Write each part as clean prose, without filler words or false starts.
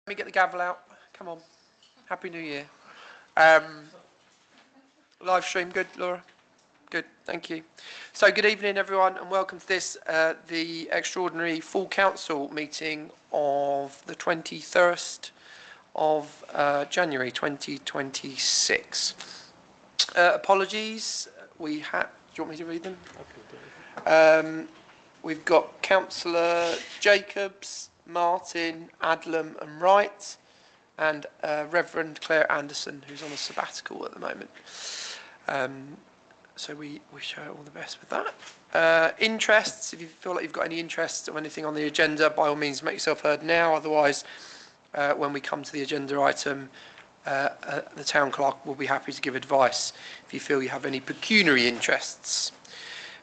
Let me get the gavel out. Come on. Happy New Year. Live stream, good, Laura? Good, thank you. So good evening, everyone, and welcome to this, the extraordinary full council meeting of the 23rd of January 2026. Apologies, we had, do you want me to read them? We've got Councillor Jacobs, Martin, Adlam and Wright, and Reverend Claire Anderson, who's on a sabbatical at the moment. So we wish her all the best with that. Interests, if you feel like you've got any interests or anything on the agenda, by all means make yourself heard now. Otherwise, when we come to the agenda item, the town clerk will be happy to give advice if you feel you have any pecuniary interests.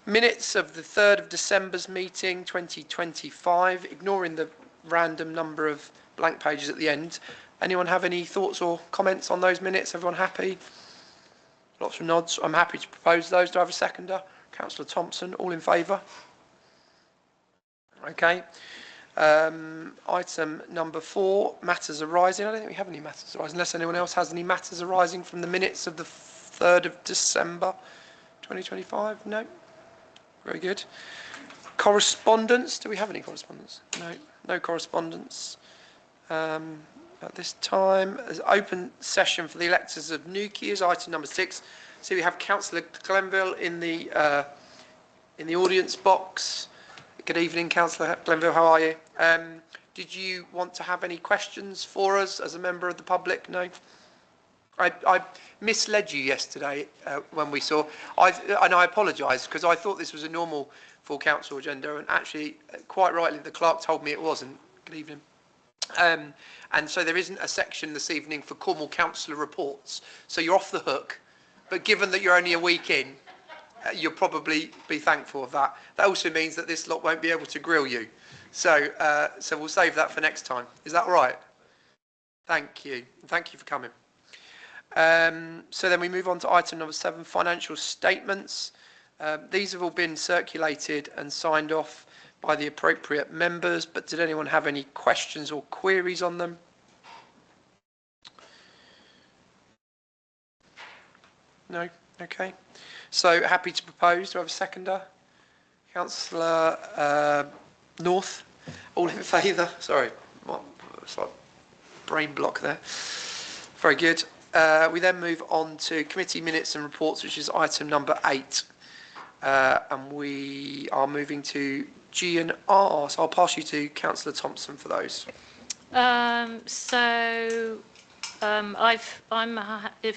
Minutes of the 3rd of December's meeting 2025, ignoring the random number of blank pages at the end. Anyone have any thoughts or comments on those minutes? Everyone happy? Lots of nods. I'm happy to propose those. Do I have a seconder? Councillor Thompson, all in favour? Okay. Item number 4, matters arising. I don't think we have any matters arising, unless anyone else has any matters arising from the minutes of the 3rd of December 2025. No? Very good. Correspondence. Do we have any correspondence? No. No correspondence. At this time, there's open session for the electors of Newquay, item number 6. So we have Councillor Glenville in the audience box. Good evening, Councillor Glenville. How are you? Did you want to have any questions for us as a member of the public? No. I misled you yesterday when we saw. And I apologise because I thought this was a normal full council agenda, and actually, quite rightly, the clerk told me it wasn't. Good evening. And so there isn't a section this evening for Cornwall Councillor reports. So you're off the hook. But given that you're only a week in, you'll probably be thankful of that. That also means that this lot won't be able to grill you. So we'll save that for next time. Is that all right? Thank you. Thank you for coming. So then we move on to item number 7, financial statements. These have all been circulated and signed off by the appropriate members, but did anyone have any questions or queries on them? No? Okay. So happy to propose. Do I have a seconder? Councillor North. All in favour? Sorry, it's like brain block there. Very good. We then move on to committee minutes and reports, which is item number 8. And we are moving to G&R. So I'll pass you to Councillor Thompson for those. If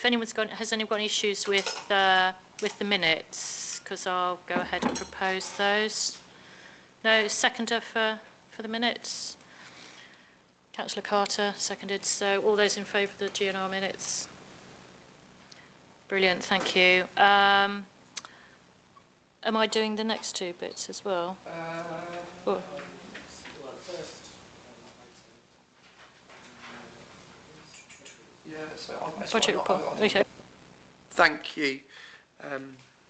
anyone's has anyone got issues with the minutes, because I'll go ahead and propose those. No seconder for the minutes. Councillor Carter seconded. So all those in favour of the G&R minutes. Brilliant, thank you. Am I doing the next 2 bits as well? Yeah, so budget report. Okay. Thank you.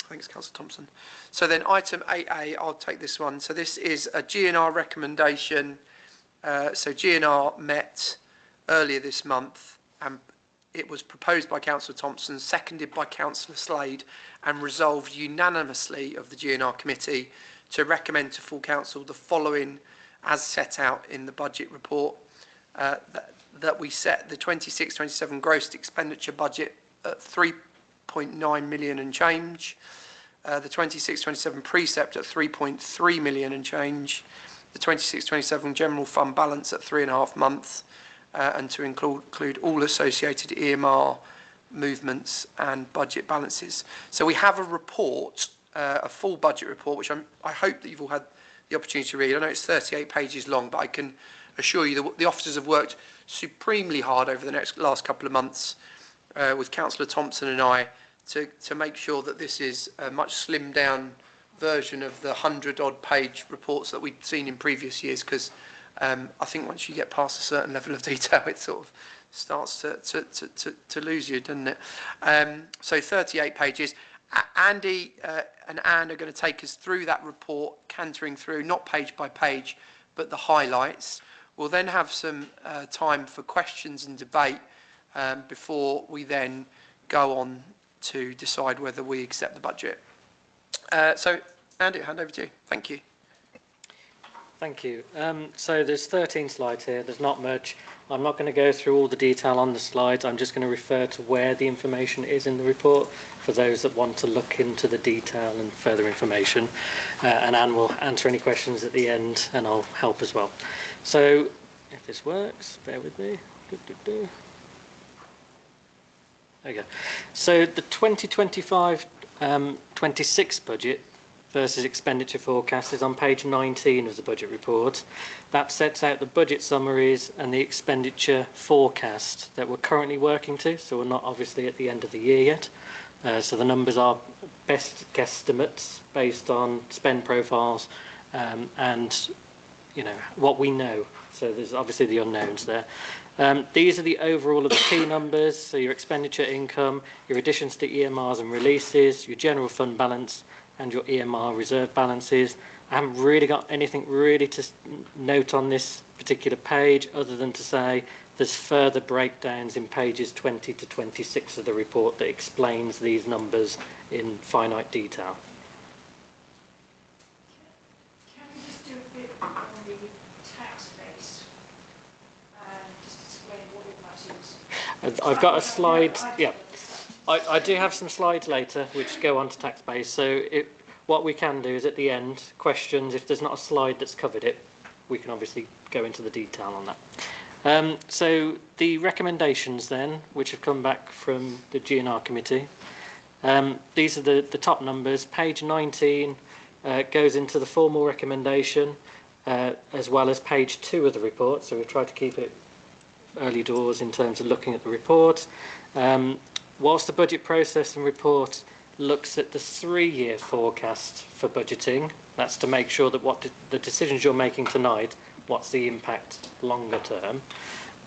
Thanks, Councillor Thompson. So then item 8A, I'll take this one. So this is a G&R recommendation. So G&R met earlier this month, and it was proposed by Councillor Thompson, seconded by Councillor Slade, and resolved unanimously of the G&R committee to recommend to full council the following as set out in the budget report, that we set the 26-27 gross expenditure budget at 3.9 million and change, the 26-27 precept at 3.3 million and change, the 26-27 general fund balance at 3.5 months, and to include all associated EMR movements and budget balances. So we have a report, a full budget report, which I hope that you've all had the opportunity to read. I know it's 38 pages long, but I can assure you that the officers have worked supremely hard over the last couple of months with Councillor Thompson and I to make sure that this is a much slimmed down version of the 100-odd page reports that we've seen in previous years, because I think once you get past a certain level of detail, it sort of starts to lose you, doesn't it? So 38 pages. Andy and Anne are going to take us through that report, cantering through, not page by page, but the highlights. We'll then have some time for questions and debate before we then go on to decide whether we accept the budget. So, Andy, I'll hand over to you. Thank you. Thank you. So there's 13 slides here. There's not much. I'm not going to go through all the detail on the slides. I'm just going to refer to where the information is in the report for those that want to look into the detail and further information. And Anne will answer any questions at the end, and I'll help as well. So if this works, bear with me. There you go. So the 2025-26 budget versus expenditure forecast is on page 19 of the budget report. That sets out the budget summaries and the expenditure forecast that we're currently working to. So we're not obviously at the end of the year yet. So the numbers are best guesstimates based on spend profiles and what we know. So there's obviously the unknowns there. These are the overall of the key numbers. So your expenditure income, your additions to EMRs and releases, your general fund balance, and your EMR reserve balances. I haven't really got anything really to note on this particular page other than to say there's further breakdowns in pages 20 to 26 of the report that explains these numbers in finite detail. Can we just do a bit on the tax base? Just explain what all that is. I've got a slide, yeah. I do have some slides later which go on to tax base. So what we can do is at the end, questions, if there's not a slide that's covered it, we can obviously go into the detail on that. So the recommendations then, which have come back from the GNR committee, these are the top numbers. Page 19 goes into the formal recommendation as well as page 2 of the report. So we've tried to keep it early doors in terms of looking at the report. Whilst the budget process and report looks at the 3-year forecast for budgeting, that's to make sure that the decisions you're making tonight, what's the impact longer term.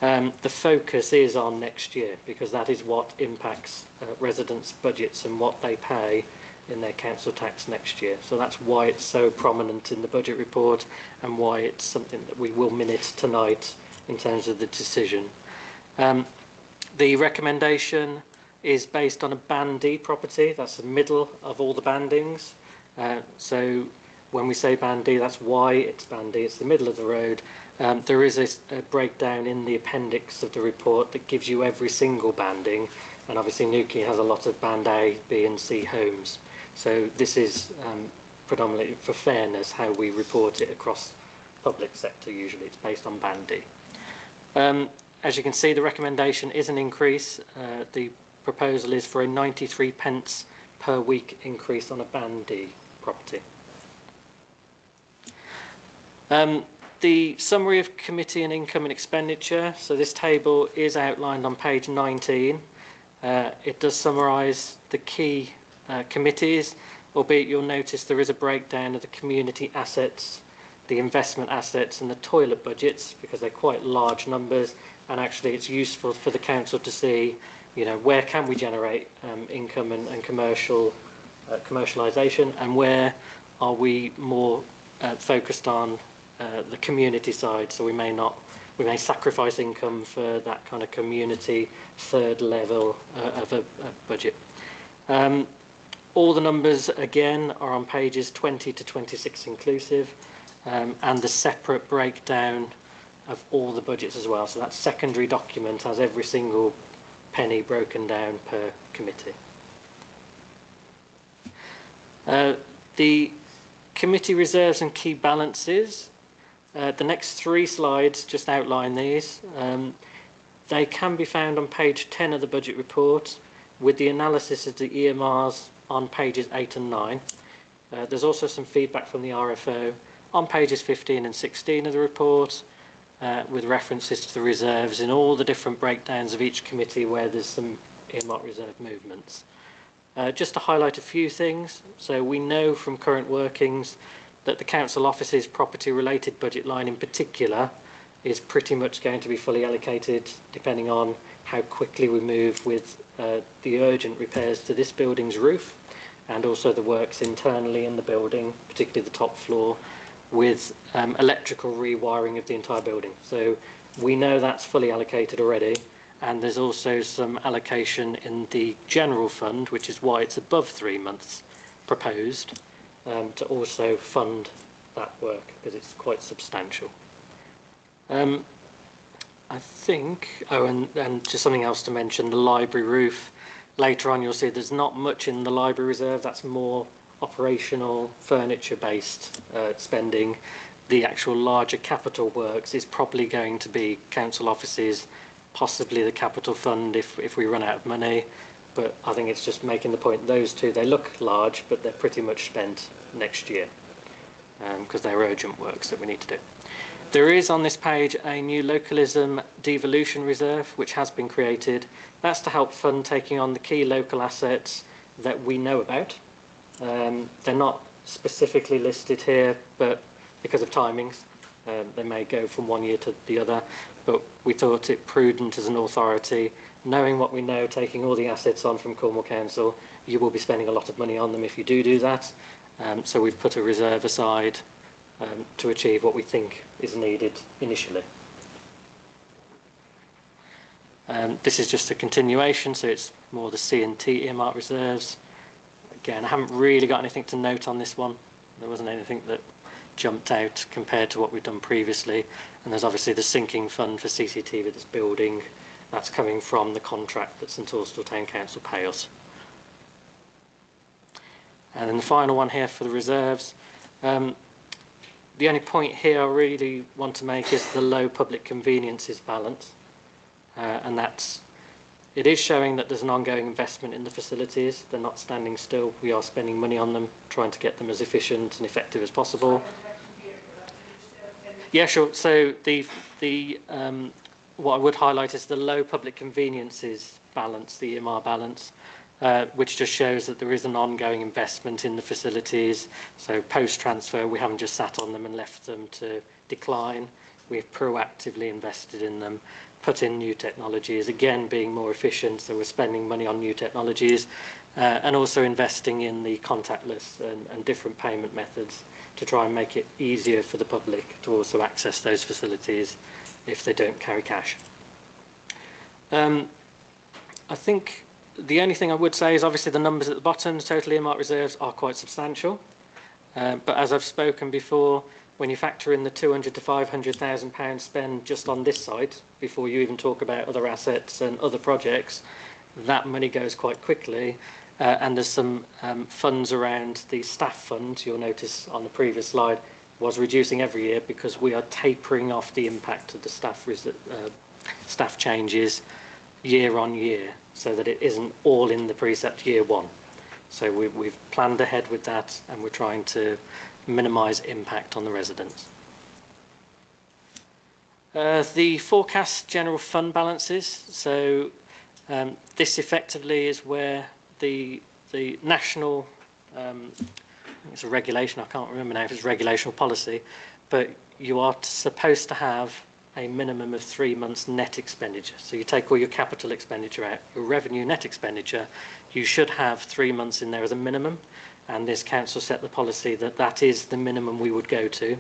The focus is on next year because that is what impacts residents' budgets and what they pay in their council tax next year. So that's why it's so prominent in the budget report and why it's something that we will minute tonight in terms of the decision. The recommendation is based on a Band D property. That's the middle of all the bandings. So when we say Band D, that's why it's Band D. It's the middle of the road. There is a breakdown in the appendix of the report that gives you every single banding. And obviously Newquay has a lot of Band A, B and C homes. So this is predominantly for fairness how we report it across public sector. Usually it's based on Band D. As you can see, the recommendation is an increase. The proposal is for a 93 pence per week increase on a Band D property. The summary of committee and income and expenditure. So this table is outlined on page 19. It does summarise the key committees, albeit you'll notice there is a breakdown of the community assets, the investment assets and the toilet budgets because they're quite large numbers, and actually it's useful for the council to see where can we generate income and commercialisation, and where are we more focused on the community side. So we may sacrifice income for that kind of community third level of a budget. All the numbers again are on pages 20 to 26 inclusive, and the separate breakdown of all the budgets as well. So that secondary document has every single penny broken down per committee. The committee reserves and key balances. The next 3 slides just outline these. They can be found on page 10 of the budget report with the analysis of the EMRs on pages 8 and 9. There's also some feedback from the RFO on pages 15 and 16 of the report, with references to the reserves in all the different breakdowns of each committee where there's some earmark reserve movements. Just to highlight a few things. So we know from current workings that the council office's property related budget line in particular is pretty much going to be fully allocated depending on how quickly we move with the urgent repairs to this building's roof and also the works internally in the building, particularly the top floor, with electrical rewiring of the entire building. So we know that's fully allocated already, and there's also some allocation in the general fund, which is why it's above 3 months proposed, to also fund that work, because it's quite substantial. I think, and just something else to mention, the library roof. Later on you'll see there's not much in the library reserve, that's more operational, furniture-based spending. The actual larger capital works is probably going to be council offices, possibly the capital fund if we run out of money. But I think it's just making the point, those two, they look large, but they're pretty much spent next year, because they're urgent works that we need to do. There is on this page a new localism devolution reserve, which has been created. That's to help fund taking on the key local assets that we know about. They're not specifically listed here, but because of timings, they may go from one year to the other. But we thought it prudent as an authority, knowing what we know, taking all the assets on from Cornwall Council, you will be spending a lot of money on them if you do that. So we've put a reserve aside to achieve what we think is needed initially. This is just a continuation, so it's more the C&T earmark reserves. Again, I haven't really got anything to note on this one. There wasn't anything that jumped out compared to what we've done previously. And there's obviously the sinking fund for CCTV that's building. That's coming from the contract that St Austell Town Council pay us. And then the final one here for the reserves. The only point here I really want to make is the low public conveniences balance. And it is showing that there's an ongoing investment in the facilities. They're not standing still. We are spending money on them, trying to get them as efficient and effective as possible. Yeah, sure. So what I would highlight is the low public conveniences balance, the EMR balance, which just shows that there is an ongoing investment in the facilities. So post-transfer, we haven't just sat on them and left them to decline. We've proactively invested in them, put in new technologies, again being more efficient, so we're spending money on new technologies, and also investing in the contactless and different payment methods to try and make it easier for the public to also access those facilities if they don't carry cash. I think the only thing I would say is obviously the numbers at the bottom, the total earmark reserves are quite substantial, but as I've spoken before, when you factor in the £200,000 to £500,000 spend just on this site, before you even talk about other assets and other projects, that money goes quite quickly. And there's some funds around the staff fund, you'll notice on the previous slide, was reducing every year because we are tapering off the impact of the staff changes year on year, so that it isn't all in the precept year one. So we've planned ahead with that, and we're trying to minimise impact on the residents. The forecast general fund balances. So this effectively is where the national, it's a regulation, I can't remember now if it's regulation or policy, but you are supposed to have a minimum of 3 months net expenditure. So you take all your capital expenditure out, your revenue net expenditure, you should have 3 months in there as a minimum. And this council set the policy that that is the minimum we would go to.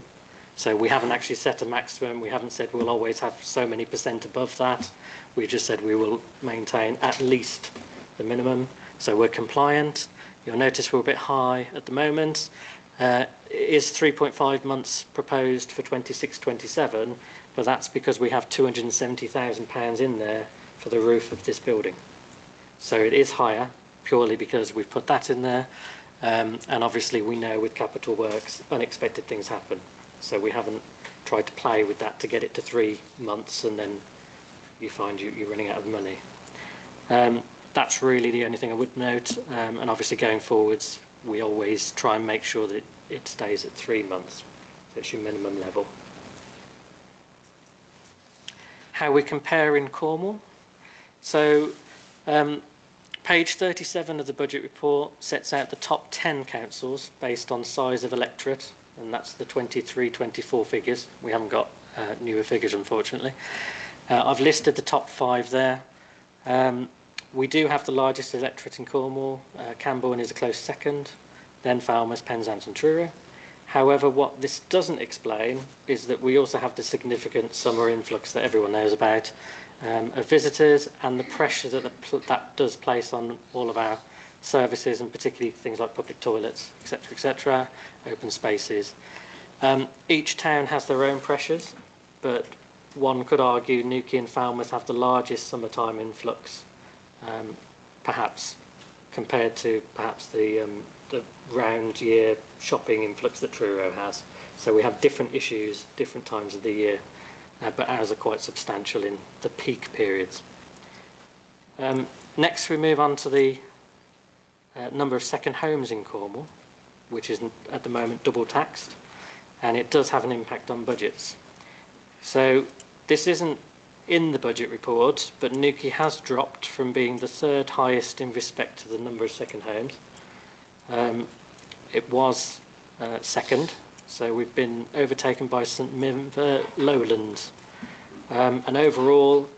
So we haven't actually set a maximum. We haven't said we'll always have so many % above that. We just said we will maintain at least the minimum. So we're compliant. You'll notice we're a bit high at the moment. It is 3.5 months proposed for 26-27, but that's because we have £270,000 in there for the roof of this building. So it is higher purely because we've put that in there. And obviously we know with capital works, unexpected things happen. So we haven't tried to play with that to get it to 3 months and then you find you're running out of money. That's really the only thing I would note. And obviously going forwards, we always try and make sure that it stays at 3 months. So it's your minimum level. How we compare in Cornwall. So page 37 of the budget report sets out the top 10 councils based on size of electorate, and that's the 23-24 figures. We haven't got newer figures, unfortunately. I've listed the top 5 there. We do have the largest electorate in Cornwall. Camborne is a close second, then Falmouth, Penzance and Truro. However, what this doesn't explain is that we also have the significant summer influx that everyone knows about of visitors, and the pressure that that does place on all of our services, and particularly things like public toilets, etc., open spaces. Each town has their own pressures, but one could argue Newquay and Falmouth have the largest summertime influx, perhaps compared to the round year shopping influx that Truro has. So we have different issues, different times of the year, but ours are quite substantial in the peak periods. Next, we move on to the number of second homes in Cornwall, which is at the moment double taxed, and it does have an impact on budgets. So this isn't in the budget report, but Newquay has dropped from being the third highest in respect to the number of second homes. It was second, so we've been overtaken by St Mirren Lowlands. And overall,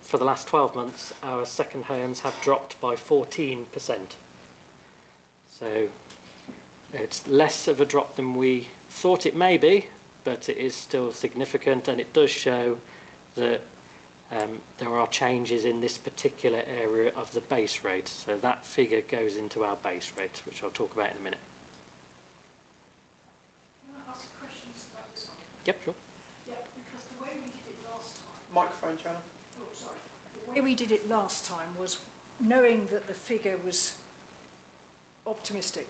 for the last 12 months, our second homes have dropped by 14%. So it's less of a drop than we thought it may be, but it is still significant, and it does show that there are changes in this particular area of the base rate. So that figure goes into our base rate, which I'll talk about in a minute. Can I ask questions about this one? Yep, sure. Yeah, because the way we did it last time, Microphone, Joanna. oh, sorry. The way we did it last time was knowing that the figure was optimistic.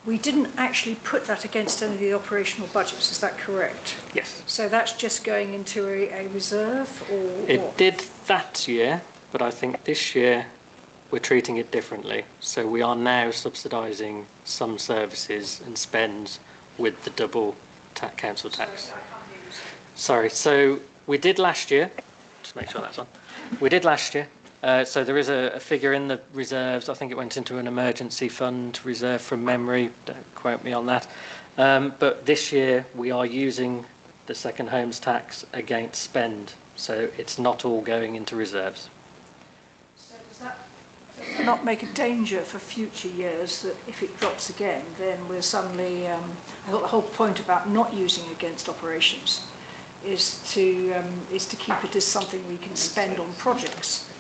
We didn't actually put that against any of the operational budgets, is that correct? Yes. So that's just going into a reserve, or It what? did that year, but I think this year we're treating it differently. So we are now subsidising some services and spends with the double council tax. Sorry, I can't hear you. Sorry, so we did last year. Just make sure that's on. We did last year. So there is a figure in the reserves. I think it went into an emergency fund reserve from memory. Don't quote me on that. But this year we are using the second homes tax against spend. So it's not all going into reserves. So does that not make a danger for future years that if it drops again, then we're suddenly, I thought the whole point about not using against operations is to keep it as something we can spend on projects,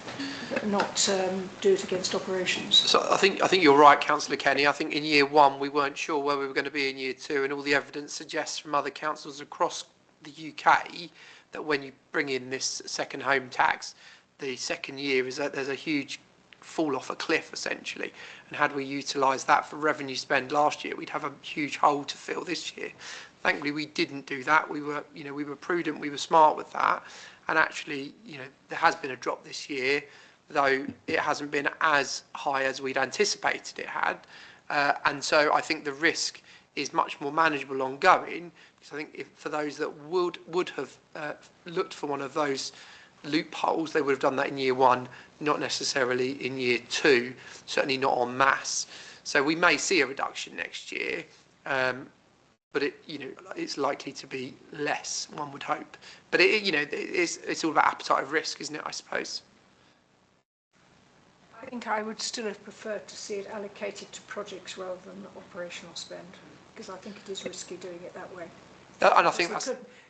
but not do it against operations. So I think you're right, Councillor Kenny. I think in year one we weren't sure where we were going to be in year two, and all the evidence suggests from other councils across the UK that when you bring in this second home tax, the second year is that there's a huge fall off a cliff essentially. And had we utilised that for revenue spend last year, we'd have a huge hole to fill this year. Thankfully, we didn't do that. We were prudent, we were smart with that, and actually, there has been a drop this year, though it hasn't been as high as we'd anticipated it had. And so I think the risk is much more manageable ongoing, because I think for those that would have looked for one of those loopholes, they would have done that in year one, not necessarily in year two, certainly not en masse. So we may see a reduction next year, but it's likely to be less, one would hope. But it's all about appetite of risk, isn't it, I suppose? I think I would still have preferred to see it allocated to projects rather than operational spend, because I think it is risky doing it that way. And I think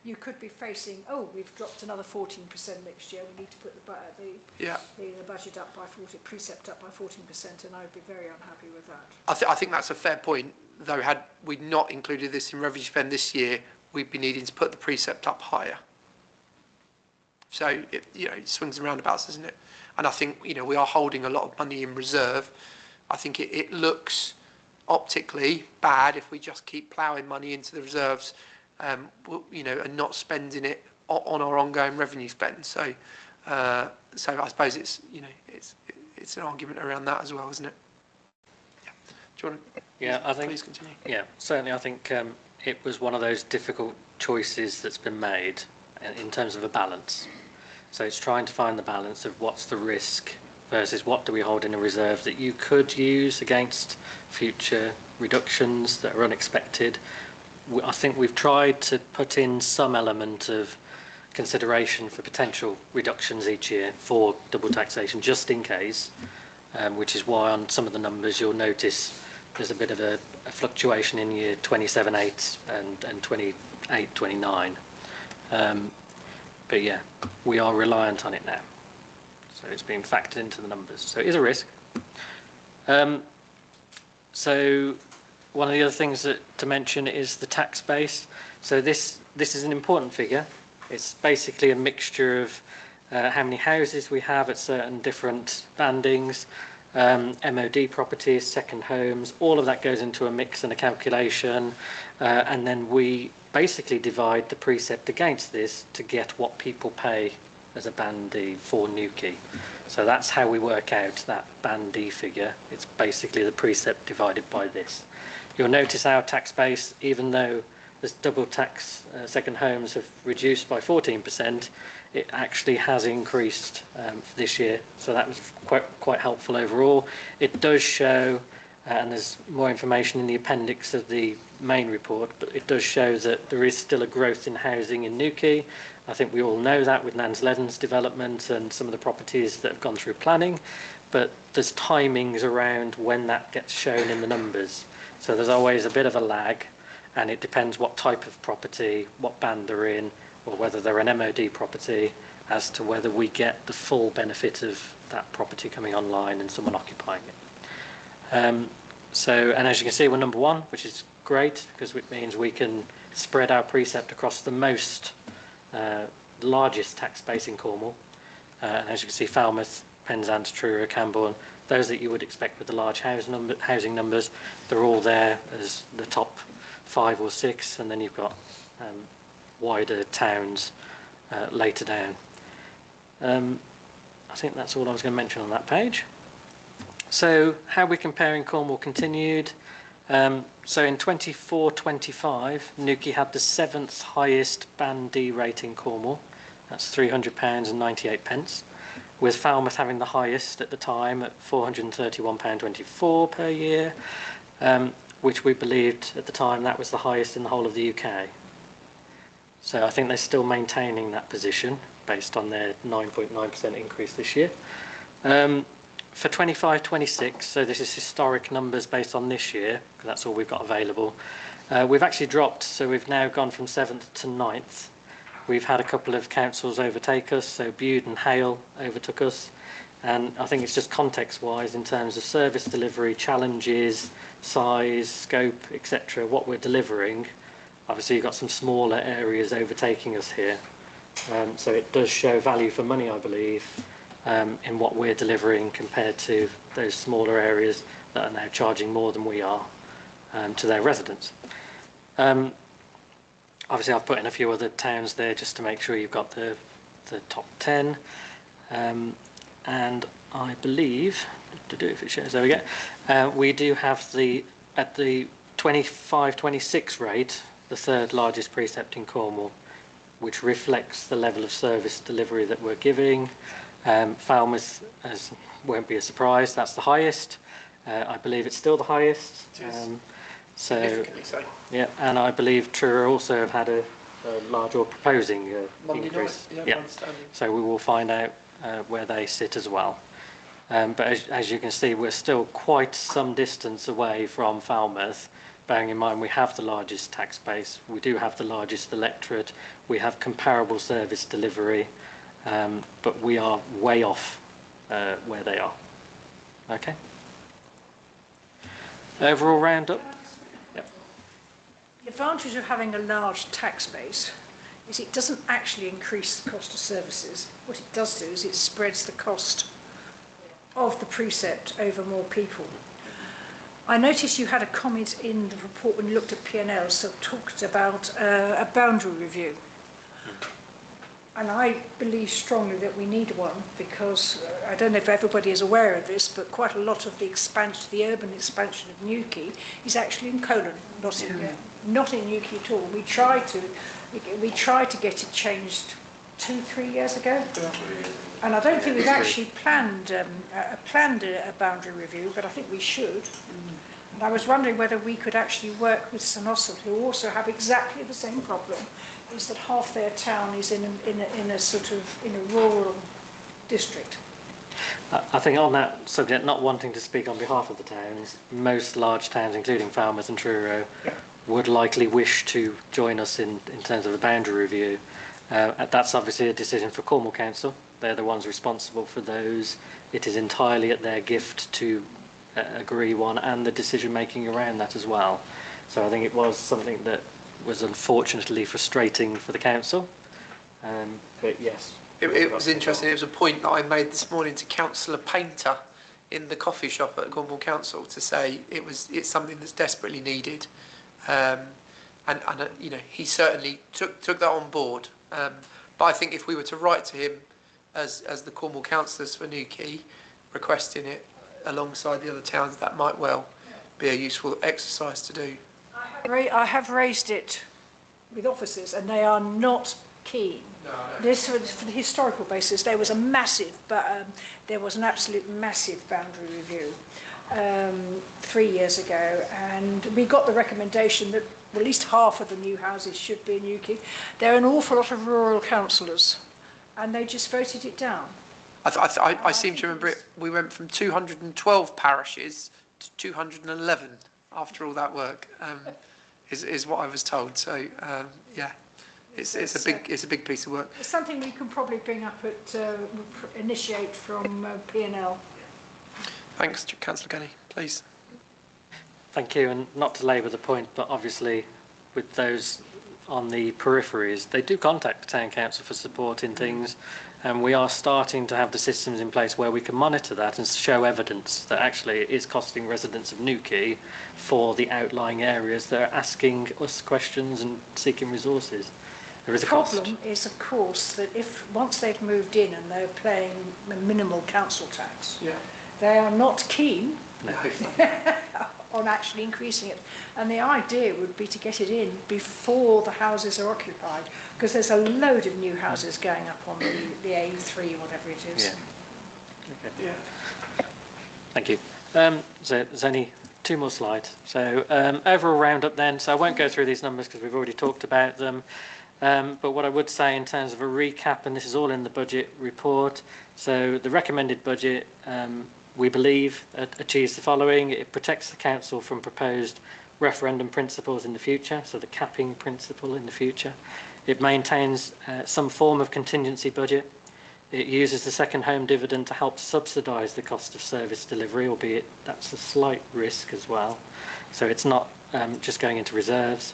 You could be facing, we've dropped another 14% next year, we need to put the budget up by 40, precept up by 14%, and I would be very unhappy with that. I think that's a fair point, though. Had we not included this in revenue spend this year, we'd be needing to put the precept up higher. So it swings and roundabouts, isn't it? And I think we are holding a lot of money in reserve. I think it looks optically bad if we just keep ploughing money into the reserves, and not spending it on our ongoing revenue spend. So I suppose it's an argument around that as well, isn't it? Yeah. Do you want to? Yeah, I think. Please continue. Yeah, certainly. I think it was one of those difficult choices that's been made in terms of a balance. So it's trying to find the balance of what's the risk versus what do we hold in a reserve that you could use against future reductions that are unexpected. I think we've tried to put in some element of consideration for potential reductions each year for double taxation, just in case, which is why on some of the numbers you'll notice there's a bit of a fluctuation in year 27-8 and 28-29. But yeah, we are reliant on it now. So it's being factored into the numbers. So it is a risk. So one of the other things to mention is the tax base. So this is an important figure. It's basically a mixture of how many houses we have at certain different bandings, MOD properties, second homes, all of that goes into a mix and a calculation, and then we basically divide the precept against this to get what people pay as a Band D for Newquay. So that's how we work out that Band D figure. It's basically the precept divided by this. You'll notice our tax base, even though this double tax second homes have reduced by 14%, it actually has increased this year. So that was quite helpful overall. It does show, and there's more information in the appendix of the main report, but it does show that there is still a growth in housing in Newquay. I think we all know that with Nansleddon's development and some of the properties that have gone through planning, but there's timings around when that gets shown in the numbers. So there's always a bit of a lag, and it depends what type of property, what band they're in, or whether they're an MOD property, as to whether we get the full benefit of that property coming online and someone occupying it. And as you can see, we're number one, which is great, because it means we can spread our precept across the largest tax base in Cornwall. And as you can see, Falmouth, Penzance, Truro, Camborne, those that you would expect with the large housing numbers, they're all there as the top 5 or 6, and then you've got wider towns later down. I think that's all I was going to mention on that page. So how we compare in Cornwall continued. So in 24-25, Newquay had the 7th highest Band D rate in Cornwall. That's £300.98, with Falmouth having the highest at the time at £431.24 per year, which we believed at the time that was the highest in the whole of the UK. So I think they're still maintaining that position based on their 9.9% increase this year. For 25-26, so this is historic numbers based on this year, because that's all we've got available. We've actually dropped, so we've now gone from 7th to 9th. We've had a couple of councils overtake us, so Bude and Hale overtook us, and I think it's just context-wise in terms of service delivery, challenges, size, scope, etc., what we're delivering. Obviously, you've got some smaller areas overtaking us here, so it does show value for money, I believe, in what we're delivering compared to those smaller areas that are now charging more than we are to their residents. Obviously, I've put in a few other towns there just to make sure you've got the top 10. And I believe, if it shows, there we go. We do have at the 25-26 rate, the 3rd largest precept in Cornwall, which reflects the level of service delivery that we're giving. Falmouth, as won't be a surprise, that's the highest. I believe it's still the highest. Significantly so. Yeah, and I believe Truro also have had a large or proposing increase. Night, yeah. So we will find out where they sit as well. But as you can see, we're still quite some distance away from Falmouth, bearing in mind we have the largest tax base, we do have the largest electorate, we have comparable service delivery, but we are way off where they are. Okay. Overall roundup. Yep. The advantage of having a large tax base is it doesn't actually increase the cost of services. What it does do is it spreads the cost of the precept over more people. I noticed you had a comment in the report when you looked at P&L, so talked about a boundary review. And I believe strongly that we need one, because I don't know if everybody is aware of this, but quite a lot of the expansion, the urban expansion of Newquay, is actually in Colon, not in Newquay at all. We tried to get it changed 2-3 years ago, and I don't think we've actually planned a boundary review, but I think we should. And I was wondering whether we could actually work with St Austell, who also have exactly the same problem, is that half their town is in a rural district. I think on that subject, not wanting to speak on behalf of the towns, most large towns, including Falmouth and Truro, would likely wish to join us in terms of a boundary review. That's obviously a decision for Cornwall Council. They're the ones responsible for those. It is entirely at their gift to agree one, and the decision making around that as well. So I think it was something that was unfortunately frustrating for the council. But yes. It was interesting. It was a point that I made this morning to Councillor Painter in the coffee shop at Cornwall Council to say it's something that's desperately needed, and you know, he certainly took that on board. But I think if we were to write to him as the Cornwall councillors for Newquay, requesting it alongside the other towns, that might well be a useful exercise to do. I have raised it with officers, and they are not keen. No. This was for the historical basis. There was a massive, there was an absolute massive boundary review 3 years ago, and we got the recommendation that at least half of the new houses should be in Newquay. There are an awful lot of rural councillors, and they just voted it down. I seem to remember it. We went from 212 parishes to 211 after all that work. Is what I was told. So yeah. It's a big piece of work. It's something we can probably bring up at initiate from P&L. Thanks, Councillor Kenny. Please. Thank you, and not to labour the point, but obviously with those on the peripheries, they do contact the town council for support in things, and we are starting to have the systems in place where we can monitor that and show evidence that actually it is costing residents of Newquay for the outlying areas that are asking us questions and seeking resources. There is a cost. The problem is, of course, that if once they've moved in and they're paying minimal council tax, they are not keen on actually increasing it. And the idea would be to get it in before the houses are occupied, because there's a load of new houses going up on the A3, whatever it is. Yeah. Okay. Yeah. Thank you. So there's only 2 more slides. So overall roundup then. So I won't go through these numbers because we've already talked about them. But what I would say in terms of a recap, and this is all in the budget report, so the recommended budget, we believe, achieves the following. It protects the council from proposed referendum principles in the future, so the capping principle in the future. It maintains some form of contingency budget. It uses the second home dividend to help subsidise the cost of service delivery, albeit that's a slight risk as well. So it's not just going into reserves.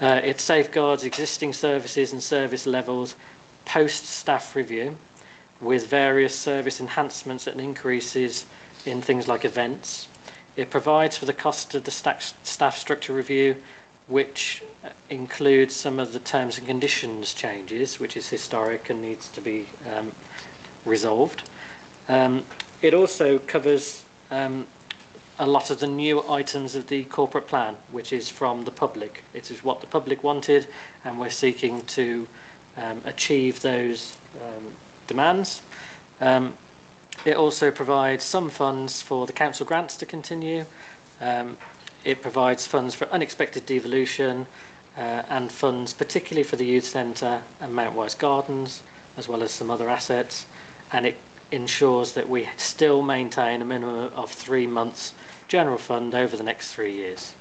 It safeguards existing services and service levels post-staff review with various service enhancements and increases in things like events. It provides for the cost of the staff structure review, which includes some of the terms and conditions changes, which is historic and needs to be resolved. It also covers a lot of the new items of the corporate plan, which is from the public. It is what the public wanted, and we're seeking to achieve those demands. It also provides some funds for the council grants to continue. It provides funds for unexpected devolution and funds particularly for the youth centre and Mount Wise Gardens, as well as some other assets. And it ensures that we still maintain a minimum of 3 months general fund over the next 3 years.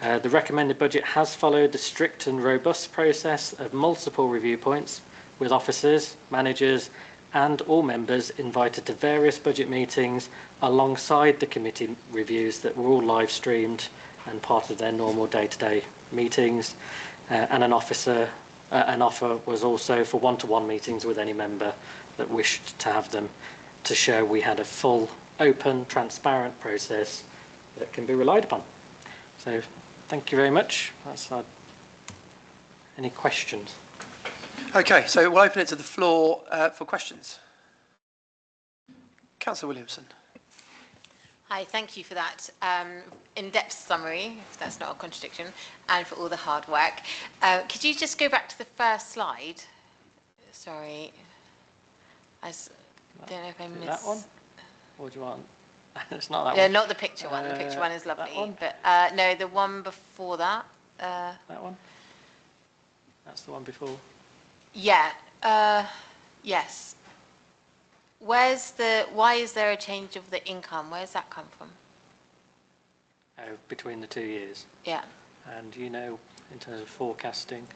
The recommended budget has followed the strict and robust process of multiple review points, with officers, managers and all members invited to various budget meetings alongside the committee reviews that were all live streamed and part of their normal day-to-day meetings. And an offer was also for one-to-one meetings with any member that wished to have them, to show we had a full, open, transparent process that can be relied upon. So thank you very much. Any questions? Okay, so we'll open it to the floor for questions. Councillor Williamson. Hi, thank you for that in-depth summary, if that's not a contradiction, and for all the hard work. Could you just go back to the first slide? Sorry. I don't know if I missed... That one? Or do you want... It's not that no, one. not the picture one. The picture one is lovely. That one? But no, the one before that. That one? That's the one before. Yeah. Yes. why is there a change of the income? Where's that come from? Between the 2 years. Yeah. And in terms of forecasting,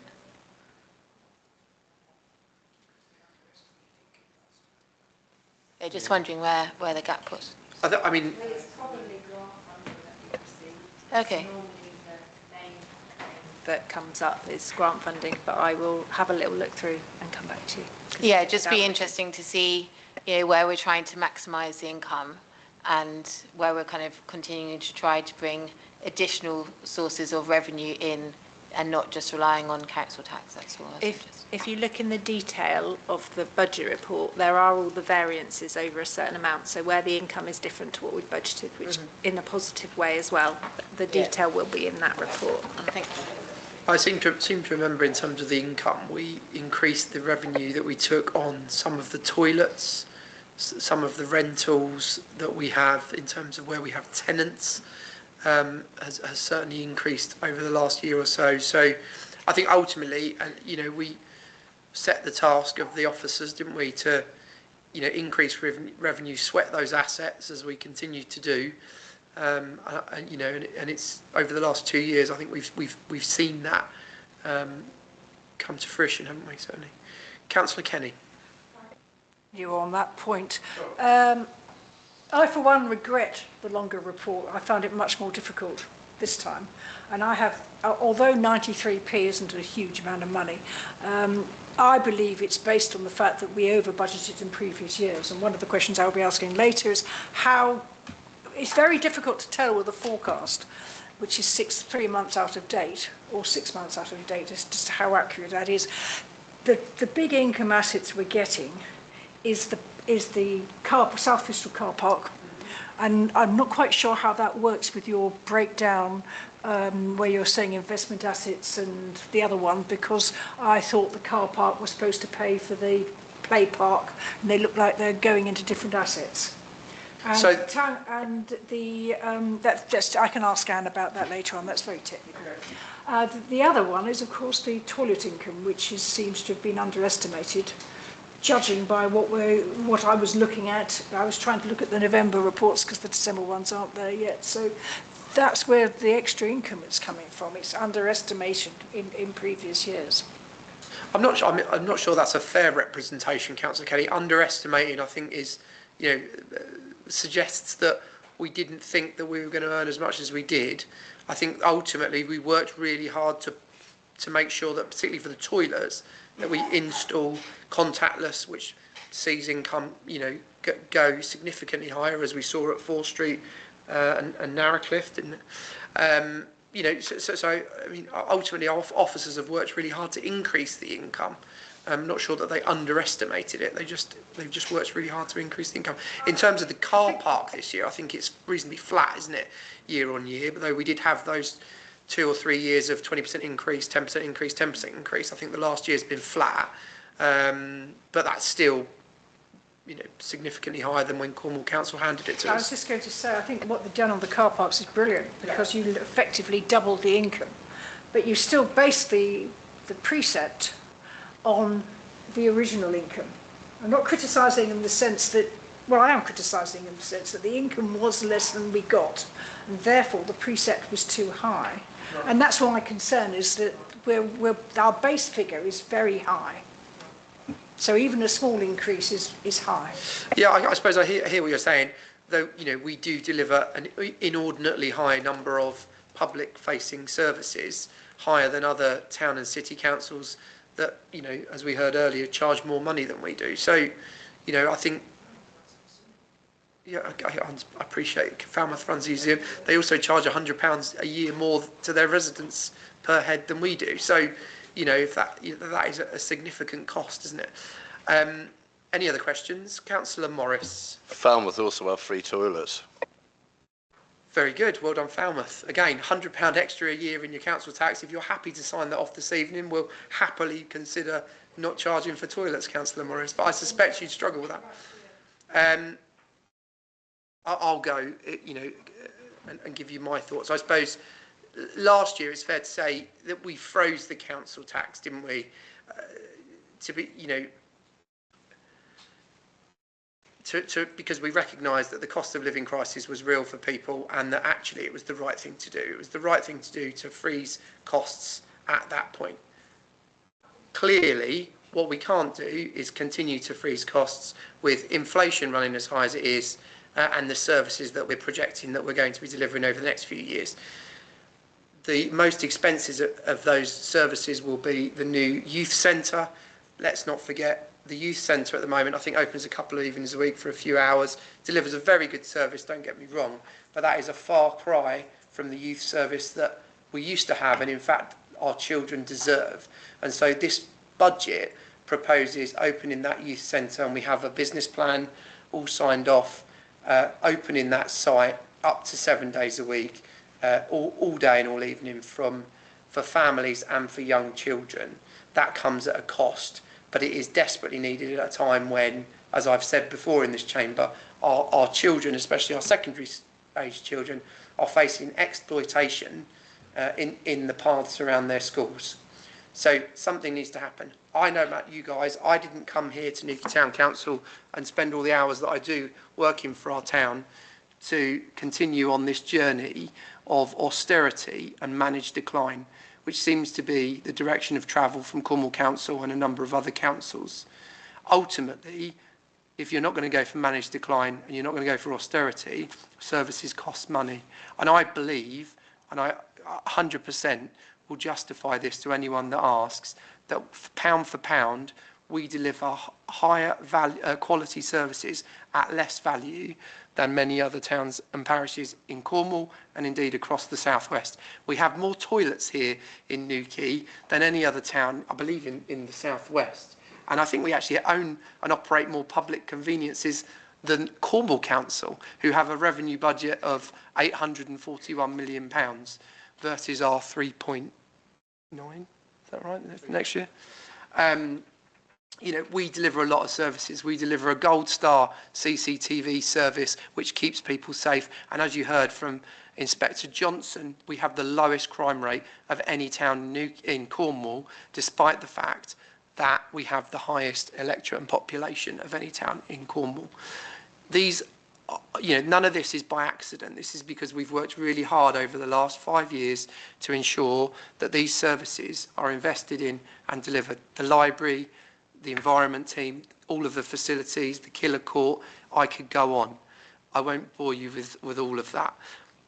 They're just wondering where the gap was. I mean, It's probably grant funding that you've seen. Okay. Normally the main thing that comes up is grant funding, but I will have a little look through and come back to you. Yeah, just That be would- interesting to see, where we're trying to maximise the income and where we're kind of continuing to try to bring additional sources of revenue in and not just relying on council tax. That's all I was suggesting. If you look in the detail of the budget report, there are all the variances over a certain amount. So where the income is different to what we've budgeted, which in a positive way as well, the detail will be in that report. Thank you. I seem to remember in terms of the income, we increased the revenue that we took on some of the toilets, some of the rentals that we have in terms of where we have tenants, has certainly increased over the last year or so. So I think ultimately, and we set the task of the officers, didn't we, to increase revenue, sweat those assets as we continue to do. And it's over the last 2 years. I think we've seen that come to fruition, haven't we? Certainly, Councillor Kenny. You on that point. I, for one, regret the longer report. I found it much more difficult this time. And I have, although 93p isn't a huge amount of money, I believe it's based on the fact that we over-budgeted in previous years. And one of the questions I'll be asking later is how, it's very difficult to tell with a forecast, which is 3 months out of date, or 6 months out of date, as to how accurate that is. The big income assets we're getting is the South Bristol car park, and I'm not quite sure how that works with your breakdown where you're saying investment assets and the other one, because I thought the car park was supposed to pay for the play park, and they look like they're going into different assets. And So- that's just, I can ask Anne about that later on. That's very technical. The other one is, of course, the toilet income, which seems to have been underestimated. Judging by what I was looking at, I was trying to look at the November reports because the December ones aren't there yet. So that's where the extra income is coming from. It's underestimated in previous years. I'm not sure that's a fair representation, Councillor Kelly. Underestimating, I think, is suggests that we didn't think that we were going to earn as much as we did. I think ultimately we worked really hard to make sure that, particularly for the toilets, that we install contactless, which sees income, go significantly higher, as we saw at 4th Street and Narrowcliffe, didn't it? So I mean, ultimately, our officers have worked really hard to increase the income. I'm not sure that they underestimated it. They've just worked really hard to increase the income. In terms of the car park this year, I think it's reasonably flat, isn't it, year on year? But though we did have those 2 or 3 years of 20% increase, 10% increase, 10% increase. I think the last year's been flat, but that's still, significantly higher than when Cornwall Council handed it to I was us. just going to say, I think what they've done on the car parks is brilliant, because you effectively doubled the income, but you still base the precept on the original income. I'm not criticising in the sense that, well, I am criticising in the sense that the income was less than we got, and therefore the precept was too high. Right. And that's why my concern is that our base figure is very high. So even a small increase is high. Yeah, I suppose I hear what you're saying, though, we do deliver an inordinately high number of public-facing services, higher than other town and city councils that, as we heard earlier, charge more money than we do. So, I think, I appreciate Falmouth runs a museum. They also charge £100 a year more to their residents per head than we do. So, if that is a significant cost, isn't it? Any other questions? Councillor Morris. Falmouth also have free toilets. Very good. Well done, Falmouth. Again, £100 extra a year in your council tax. If you're happy to sign that off this evening, we'll happily consider not charging for toilets, Councillor Morris. But I suspect you'd struggle with that. I'll go, and give you my thoughts. I suppose last year it's fair to say that we froze the council tax, didn't we? To because we recognised that the cost of living crisis was real for people and that actually it was the right thing to do. It was the right thing to do to freeze costs at that point. Clearly, what we can't do is continue to freeze costs with inflation running as high as it is and the services that we're projecting that we're going to be delivering over the next few years. The most expensive of those services will be the new youth centre. Let's not forget the youth centre at the moment, I think, opens a couple of evenings a week for a few hours, delivers a very good service, don't get me wrong, but that is a far cry from the youth service that we used to have and in fact our children deserve. And so this budget proposes opening that youth centre, and we have a business plan all signed off, opening that site up to 7 days a week, all day and all evening for families and for young children. That comes at a cost, but it is desperately needed at a time when, as I've said before in this chamber, our children, especially our secondary age children, are facing exploitation in the paths around their schools. So something needs to happen. I know about you guys, I didn't come here to Newquay Town Council and spend all the hours that I do working for our town to continue on this journey of austerity and managed decline, which seems to be the direction of travel from Cornwall Council and a number of other councils. Ultimately, if you're not going to go for managed decline and you're not going to go for austerity, services cost money. And I believe, and I 100% will justify this to anyone that asks, that pound for pound, we deliver higher value, quality services at less value than many other towns and parishes in Cornwall and indeed across the southwest. We have more toilets here in Newquay than any other town, I believe, in the southwest. And I think we actually own and operate more public conveniences than Cornwall Council, who have a revenue budget of £841 million versus our 3.9, is that right, next year? You know, we deliver a lot of services. We deliver a gold star CCTV service, which keeps people safe. And as you heard from Inspector Johnson, we have the lowest crime rate of any town in Cornwall, despite the fact that we have the highest electorate and population of any town in Cornwall. These, you know, none of this is by accident. This is because we've worked really hard over the last 5 years to ensure that these services are invested in and delivered. The library, the environment team, all of the facilities, the killer court, I could go on. I won't bore you with all of that.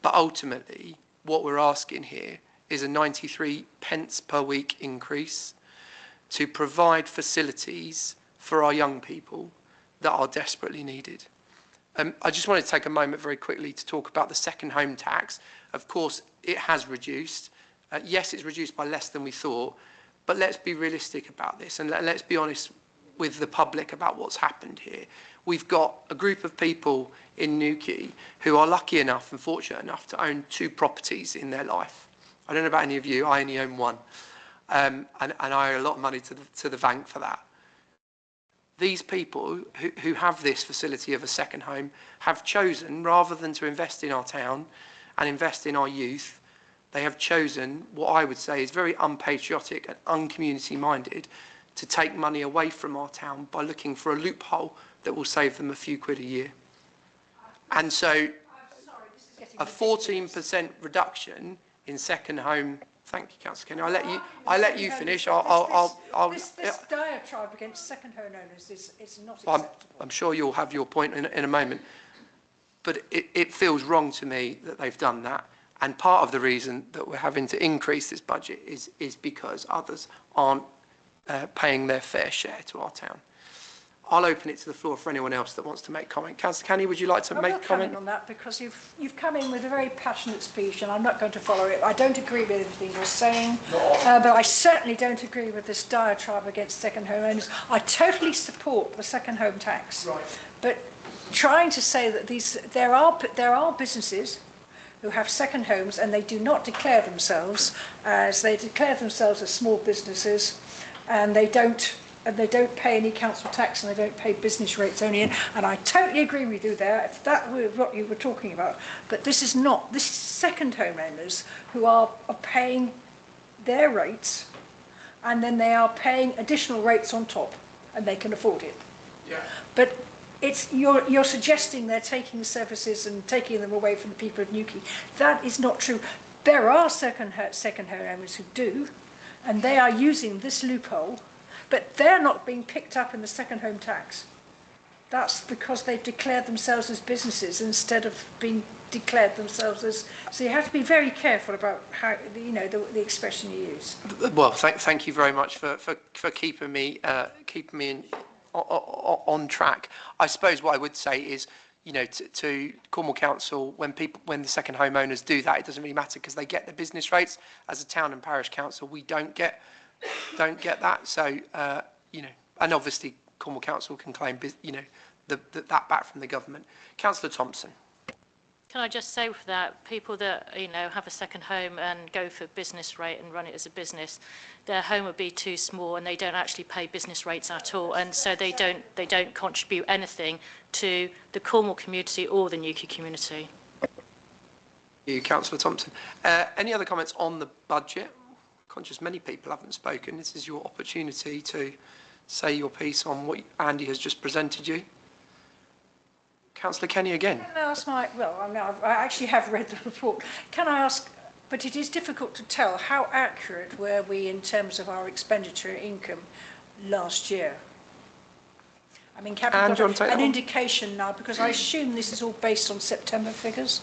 But ultimately, what we're asking here is a 93 pence per week increase to provide facilities for our young people that are desperately needed. I just wanted to take a moment very quickly to talk about the second home tax. Of course, it has reduced. Yes, it's reduced by less than we thought, but let's be realistic about this and let's be honest with the public about what's happened here. We've got a group of people in Newquay who are lucky enough and fortunate enough to own 2 properties in their life. I don't know about any of you, I only own 1. And I owe a lot of money to the bank for that. These people who have this facility of a second home have chosen, rather than to invest in our town and invest in our youth, they have chosen what I would say is very unpatriotic and uncommunity minded to take money away from our town by looking for a loophole that will save them a few quid a year. And so a 14% reduction in second home. Thank you, Councillor Kenny. I'll let you finish. This diatribe against second home owners is not acceptable. I'm sure you'll have your point in a moment. But it feels wrong to me that they've done that. And part of the reason that we're having to increase this budget is because others aren't paying their fair share to our town. I'll open it to the floor for anyone else that wants to make comment. Councillor Canny, would you like to make a comment? On that, because you've come in with a very passionate speech, and I'm not going to follow it. I don't agree with everything you're saying, but I certainly don't agree with this diatribe against second home owners. I totally support the second home tax, right. But trying to say that there are businesses who have second homes and they do not declare themselves as small businesses, and they don't pay any council tax and they don't pay business rates only. And I totally agree with you there, if that were what you were talking about. But this is not. This is second homeowners who are paying their rates, and then they are paying additional rates on top, and they can afford it. Yeah. But you're suggesting they're taking services and taking them away from the people of Newquay. That is not true. There are second home owners who do, and they are using this loophole, but they're not being picked up in the second home tax. That's because they've declared themselves as businesses instead of being declared themselves as. So you have to be very careful about how the expression you use. Well, thank you very much for keeping me on track. I suppose what I would say is, to Cornwall Council, when the second homeowners do that, it doesn't really matter because they get the business rates. As a town and parish council, we don't get that. So and obviously Cornwall Council can claim that back from the government. Councillor Thompson. Can I just say for that, people that have a second home and go for business rate and run it as a business, their home would be too small and they don't actually pay business rates at all, and so they don't contribute anything to the Cornwall community or the Newquay community. Thank you, Councillor Thompson. Any other comments on the budget? Conscious many people haven't spoken. This is your opportunity to say your piece on what Andy has just presented you. Councillor Kenny again. Can I ask I actually have read the report. Can I ask, but it is difficult to tell, how accurate were we in terms of our expenditure income last year? I mean, can we get an indication now, because I assume this is all based on September figures?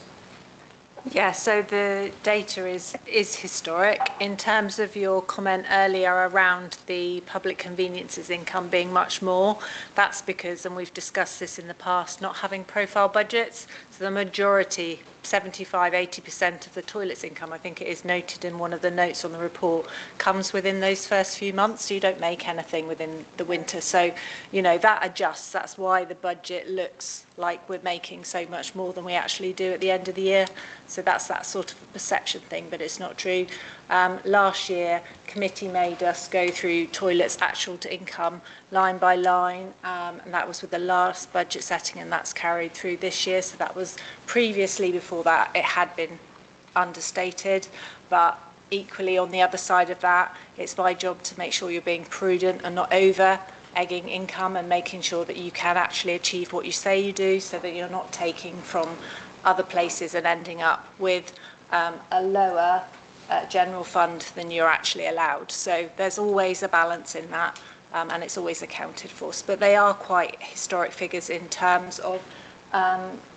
Yeah, so the data is historic. In terms of your comment earlier around the public conveniences income being much more, that's because, and we've discussed this in the past, not having profile budgets. So the majority, 75–80% of the toilets income, I think it is noted in one of the notes on the report, comes within those first few months. So you don't make anything within the winter. So, that adjusts. That's why the budget looks like we're making so much more than we actually do at the end of the year. So that's that sort of perception thing, but it's not true. Last year, committee made us go through toilets actual to income line by line, and that was with the last budget setting, and that's carried through this year. So that was previously, before that, it had been understated, but equally on the other side of that, it's my job to make sure you're being prudent and not over egging income and making sure that you can actually achieve what you say you do, so that you're not taking from other places and ending up with a lower general fund than you're actually allowed. So there's always a balance in that, and it's always accounted for. But they are quite historic figures in terms of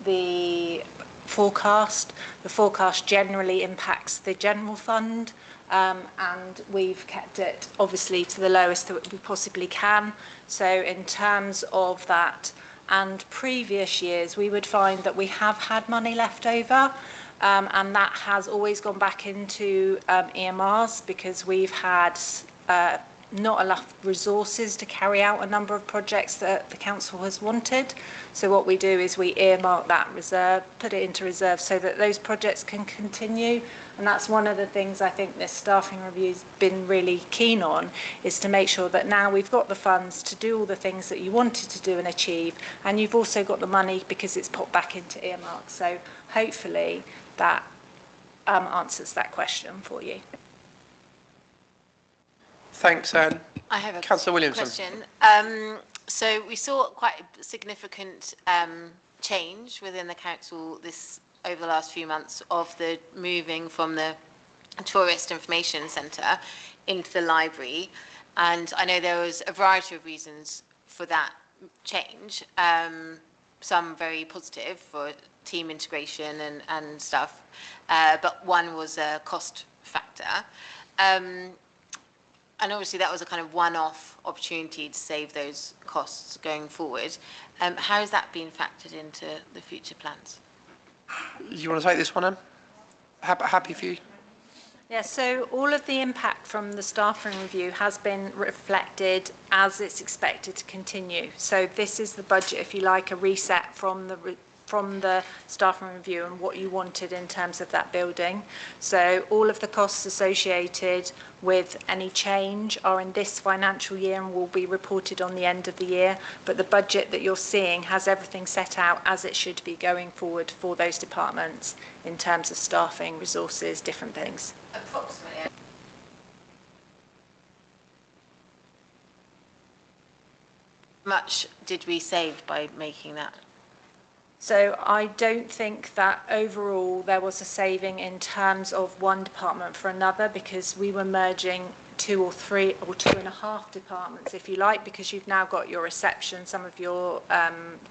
the forecast. The forecast generally impacts the general fund, and we've kept it obviously to the lowest that we possibly can. So in terms of that and previous years, we would find that we have had money left over, and that has always gone back into EMRs, because we've had not enough resources to carry out a number of projects that the council has wanted. So what we do is we earmark that reserve, put it into reserve, so that those projects can continue. And that's one of the things I think this staffing review's been really keen on, is to make sure that now we've got the funds to do all the things that you wanted to do and achieve, and you've also got the money because it's put back into earmarks. So hopefully that answers that question for you. Thanks, Anne. I have a Councillor Williamson. question. So we saw quite a significant change within the council over the last few months of the moving from the Tourist Information Centre into the library, and I know there was a variety of reasons for that change. Some very positive for team integration and stuff, but one was a cost factor. And obviously that was a kind of one-off opportunity to save those costs going forward. How has that been factored into the future plans? You want to take this one, Em? Happy for you? Yeah, so all of the impact from the staffing review has been reflected as it's expected to continue. So this is the budget, if you like, a reset from the staffing review and what you wanted in terms of that building. So all of the costs associated with any change are in this financial year and will be reported on the end of the year. But the budget that you're seeing has everything set out as it should be going forward for those departments in terms of staffing, resources, different things. Approximately. much did we save by making that? So I don't think that overall there was a saving in terms of one department for another, because we were merging 2 or 3 or 2.5 departments, if you like, because you've now got your reception, some of your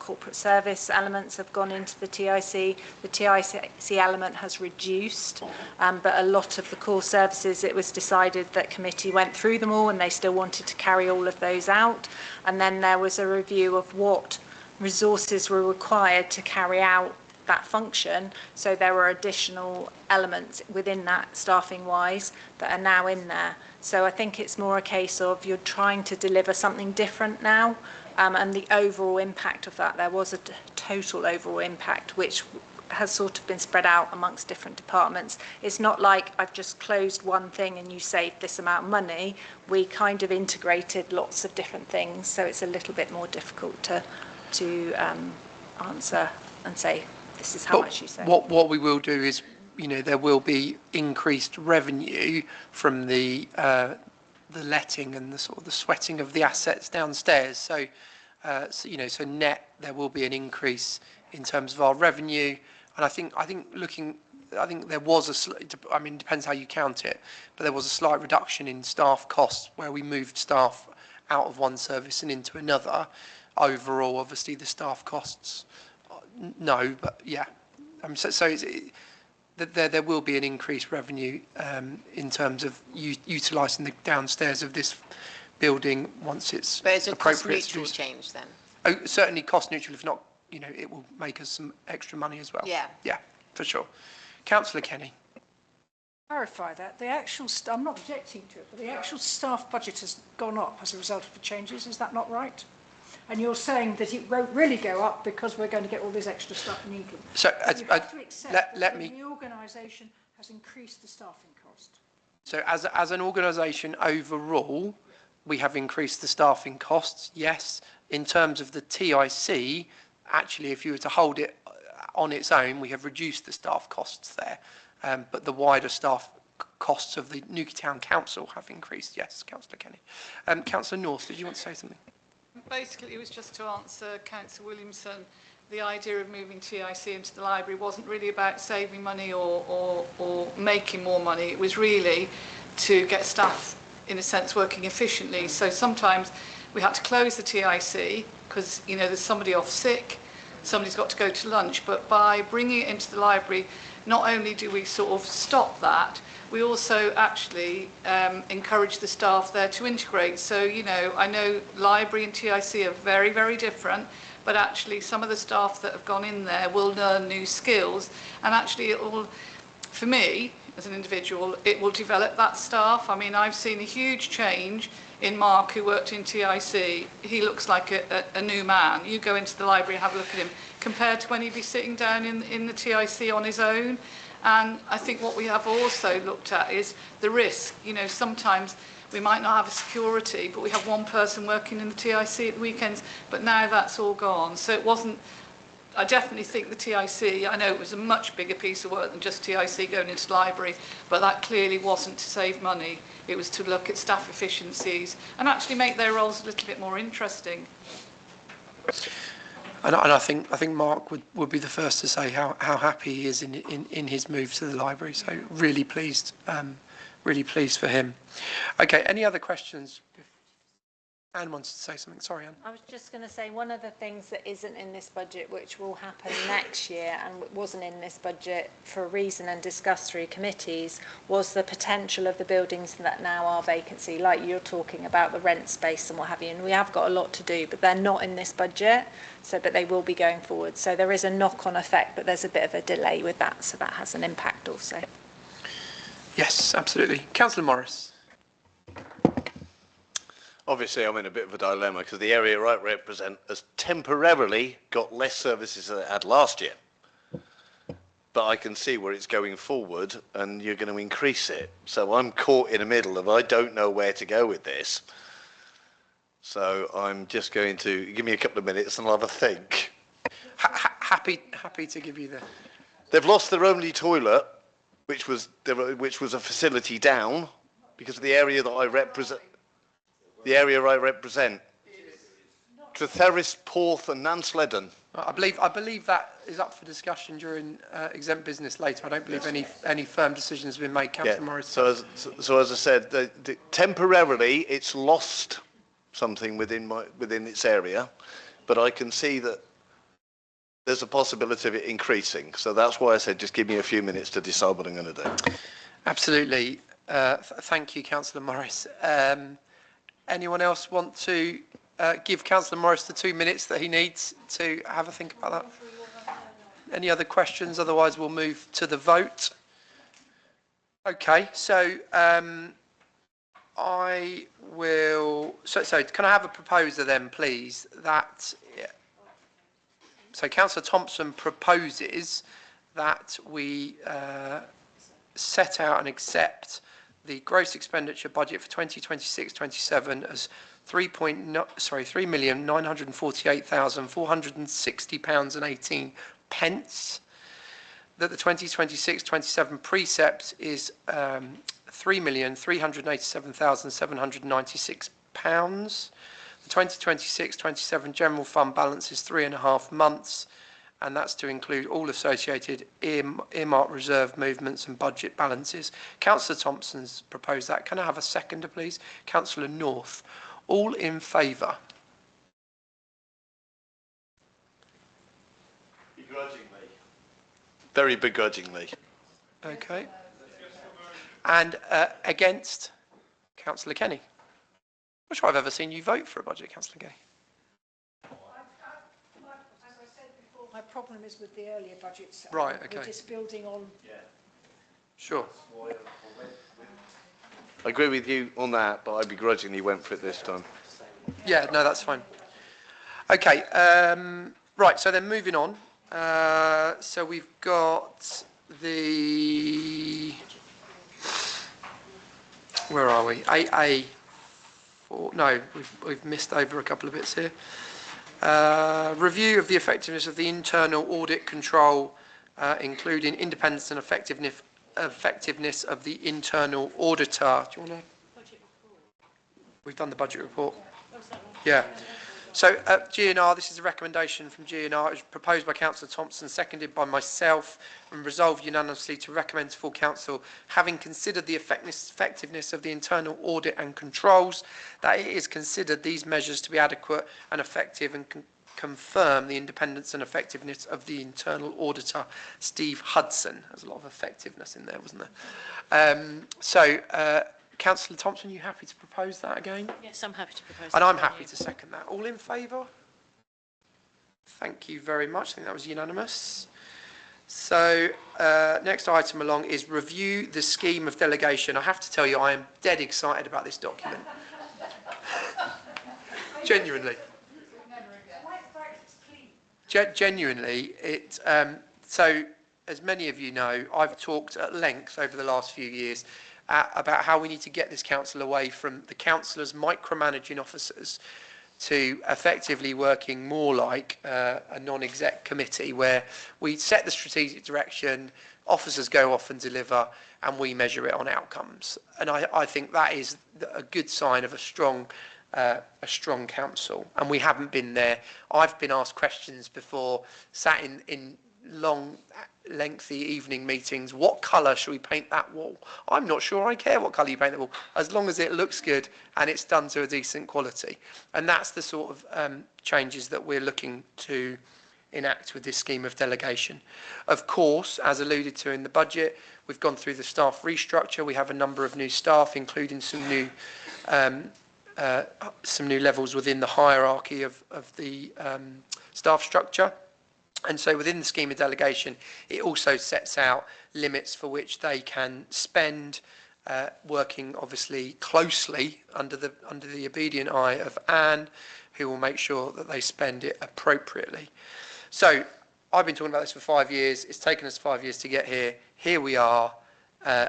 corporate service elements have gone into the TIC. The TIC element has reduced, but a lot of the core services, it was decided that committee went through them all and they still wanted to carry all of those out. And then there was a review of what resources were required to carry out that function. So there were additional elements within that, staffing wise, that are now in there. So I think it's more a case of you're trying to deliver something different now, and the overall impact of that, there was a total overall impact which has sort of been spread out amongst different departments. It's not like I've just closed one thing and you saved this amount of money. We kind of integrated lots of different things, so it's a little bit more difficult to answer and say this is how much you save. What we will do is, there will be increased revenue from the letting and the sort of the sweating of the assets downstairs. So net there will be an increase in terms of our revenue. And I think there was depends how you count it, but there was a slight reduction in staff costs where we moved staff out of one service and into another. Overall, obviously, the staff costs, no, but yeah. There will be an increased revenue in terms of utilising the downstairs of this building once it's But it's a appropriate. cost-neutral change then? Oh, certainly cost neutral. If not, it will make us some extra money as well. Yeah. Yeah, for sure. Councillor Kenny. Clarify that. The actual, I'm not objecting to it, but the actual staff budget has gone up as a result of the changes. Is that not right? And you're saying that it won't really go up because we're going to get all this extra stuff in England. So you have to accept let that me. The organisation has increased the staffing cost. So as an organisation overall, we have increased the staffing costs. Yes, in terms of the TIC, actually, if you were to hold it on its own, we have reduced the staff costs there. But the wider staff costs of the Newquay Council have increased. Yes, Councillor Kenny. Councillor North, did you want to say something? Basically, it was just to answer Councillor Williamson. The idea of moving TIC into the library wasn't really about saving money or making more money. It was really to get staff, in a sense, working efficiently. So sometimes we had to close the TIC because, there's somebody off sick, somebody's got to go to lunch. But by bringing it into the library, not only do we sort of stop that, we also actually encourage the staff there to integrate. So, I know library and TIC are very, very different, but actually some of the staff that have gone in there will learn new skills, and actually it will, for me as an individual, it will develop that staff. I mean, I've seen a huge change in Mark, who worked in TIC. He looks like a new man. You go into the library and have a look at him, compared to when he'd be sitting down in the TIC on his own. And I think what we have also looked at is the risk. Sometimes we might not have a security, but we have one person working in the TIC at the weekends, but now that's all gone. So it wasn't, I definitely think the TIC, I know it was a much bigger piece of work than just TIC going into the library, but that clearly wasn't to save money. It was to look at staff efficiencies and actually make their roles a little bit more interesting. And I think Mark would be the first to say how happy he is in his move to the library. So really pleased for him. Okay, any other questions? Anne wants to say something. Sorry, Anne. I was just going to say one of the things that isn't in this budget, which will happen next year and wasn't in this budget for a reason and discussed through committees, was the potential of the buildings that now are vacancy, like you're talking about the rent space and what have you. And we have got a lot to do, but they're not in this budget, but they will be going forward. So there is a knock-on effect, but there's a bit of a delay with that, so that has an impact also. Yes, absolutely. Councillor Morris. Obviously, I'm in a bit of a dilemma because the area I represent has temporarily got less services than it had last year. But I can see where it's going forward and you're going to increase it. So I'm caught in the middle of I don't know where to go with this. So I'm just going to give me a couple of minutes and I'll have a think. Happy to give you the... They've lost their only toilet, which was a facility down because of the area that I represent. The area I represent. Tretheris, Porth and Nansledden. I believe that is up for discussion during exempt business later. I don't believe any firm decision has been made. Councillor Morris. So as I said, temporarily it's lost something within its area, but I can see that there's a possibility of it increasing. So that's why I said just give me a few minutes to decide what I'm going to do. Absolutely. Thank you, Councillor Morris. Anyone else want to give Councillor Morris the 2 minutes that he needs to have a think about that? Any other questions? Otherwise, we'll move to the vote. Okay, so I will. So can I have a proposer then, please? So Councillor Thompson proposes that we set out and accept the gross expenditure budget for 2026-27 as £3,948,460.18. That the 2026-27 precept is £3,387,796. The 2026-27 general fund balance is 3.5 months, and that's to include all associated earmark reserve movements and budget balances. Councillor Thompson's proposed that. Can I have a seconder, please? Councillor North. All in favour? Begrudgingly. Very begrudgingly. Okay. And against? Councillor Kenny. I'm not sure I've ever seen you vote for a budget, Councillor Kenny. My problem is with the earlier budgets. Right, okay. We're just building on. Sure. I agree with you on that, but I begrudgingly went for it this time. Yeah, no, that's fine. Okay, right, so then moving on. So we've got the... Where are we? 8A. No, we've missed over a couple of bits here. Review of the effectiveness of the internal audit control, including independence and effectiveness of the internal auditor. Do you want to? We've done the budget report. Yeah. So GNR, this is a recommendation from GNR. It was proposed by Councillor Thompson, seconded by myself, and resolved unanimously to recommend to full council, having considered the effectiveness of the internal audit and controls, that it is considered these measures to be adequate and effective, and confirm the independence and effectiveness of the internal auditor, Steve Hudson. There's a lot of effectiveness in there, wasn't there? Councillor Thompson, you happy to propose that again? Yes, I'm happy to propose And that. I'm happy to second that. All in favour? Thank you very much. I think that was unanimous. So next item along is review the scheme of delegation. I have to tell you, I am dead excited about this document. Genuinely. Genuinely, so as many of you know, I've talked at length over the last few years about how we need to get this council away from the councillors micromanaging officers to effectively working more like a non-exec committee, where we set the strategic direction, officers go off and deliver, and we measure it on outcomes. And I think that is a good sign of a strong council, and we haven't been there. I've been asked questions before, sat in long, lengthy evening meetings. What colour should we paint that wall? I'm not sure I care what colour you paint the wall, as long as it looks good and it's done to a decent quality. And that's the sort of changes that we're looking to enact with this scheme of delegation. Of course, as alluded to in the budget, we've gone through the staff restructure. We have a number of new staff, including some new levels within the hierarchy of the staff structure. And so within the scheme of delegation, it also sets out limits for which they can spend, working obviously closely under the obedient eye of Anne, who will make sure that they spend it appropriately. So I've been talking about this for 5 years. It's taken us 5 years to get here. Here we are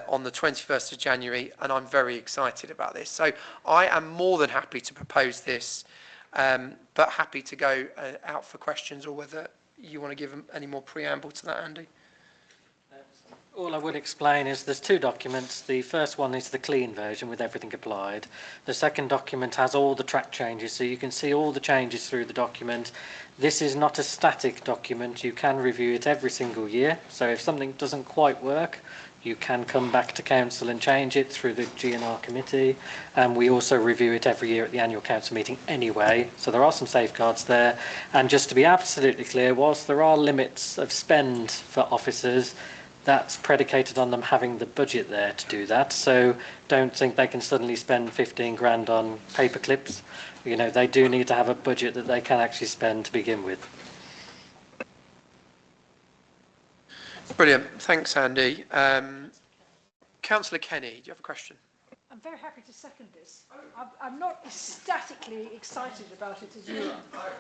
on the 21st of January, and I'm very excited about this. So I am more than happy to propose this, but happy to go out for questions, or whether you want to give any more preamble to that, Andy? All I would explain is there's two documents. The first one is the clean version with everything applied. The second document has all the track changes, so you can see all the changes through the document. This is not a static document. You can review it every single year. So if something doesn't quite work, you can come back to council and change it through the GNR committee. And we also review it every year at the annual council meeting anyway. So there are some safeguards there. And just to be absolutely clear, whilst there are limits of spend for officers, that's predicated on them having the budget there to do that. So don't think they can suddenly spend 15 grand on paper clips. You know, they do need to have a budget that they can actually spend to begin with. Brilliant. Thanks, Andy. Councillor Kenny, do you have a question? I'm very happy to second this. I'm not ecstatically excited about it as you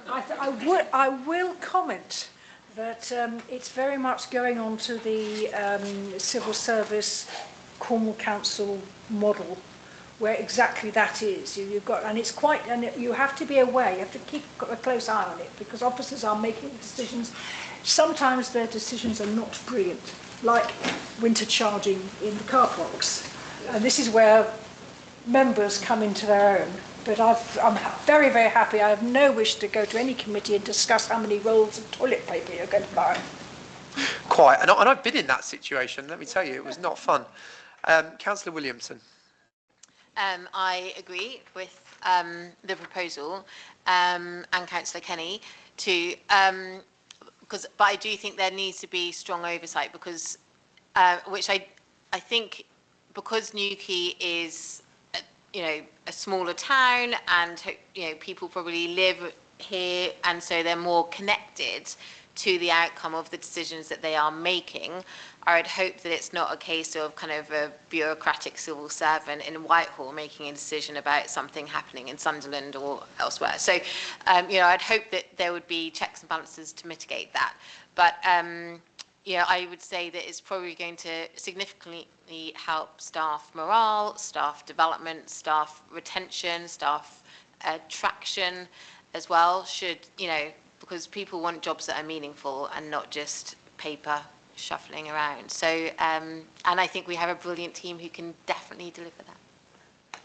are. I will comment that it's very much going on to the civil service Cornwall Council model, where exactly that is. You've got, and it's quite, and you have to be aware, you have to keep a close eye on it, because officers are making decisions. Sometimes their decisions are not brilliant, like winter charging in the car parks. And this is where members come into their own. But I'm very, very happy. I have no wish to go to any committee and discuss how many rolls of toilet paper you're going to buy. Quite. And I've been in that situation, let me tell you, it was not fun. Councillor Williamson. I agree with the proposal and Councillor Kenny to, but I do think there needs to be strong oversight because, which I think, because Newquay is, a smaller town, and people probably live here, and so they're more connected to the outcome of the decisions that they are making. I would hope that it's not a case of kind of a bureaucratic civil servant in Whitehall making a decision about something happening in Sunderland or elsewhere. So, I'd hope that there would be checks and balances to mitigate that. But, I would say that it's probably going to significantly help staff morale, staff development, staff retention, staff attraction as well, because people want jobs that are meaningful and not just paper shuffling around. So, and I think we have a brilliant team who can definitely deliver that.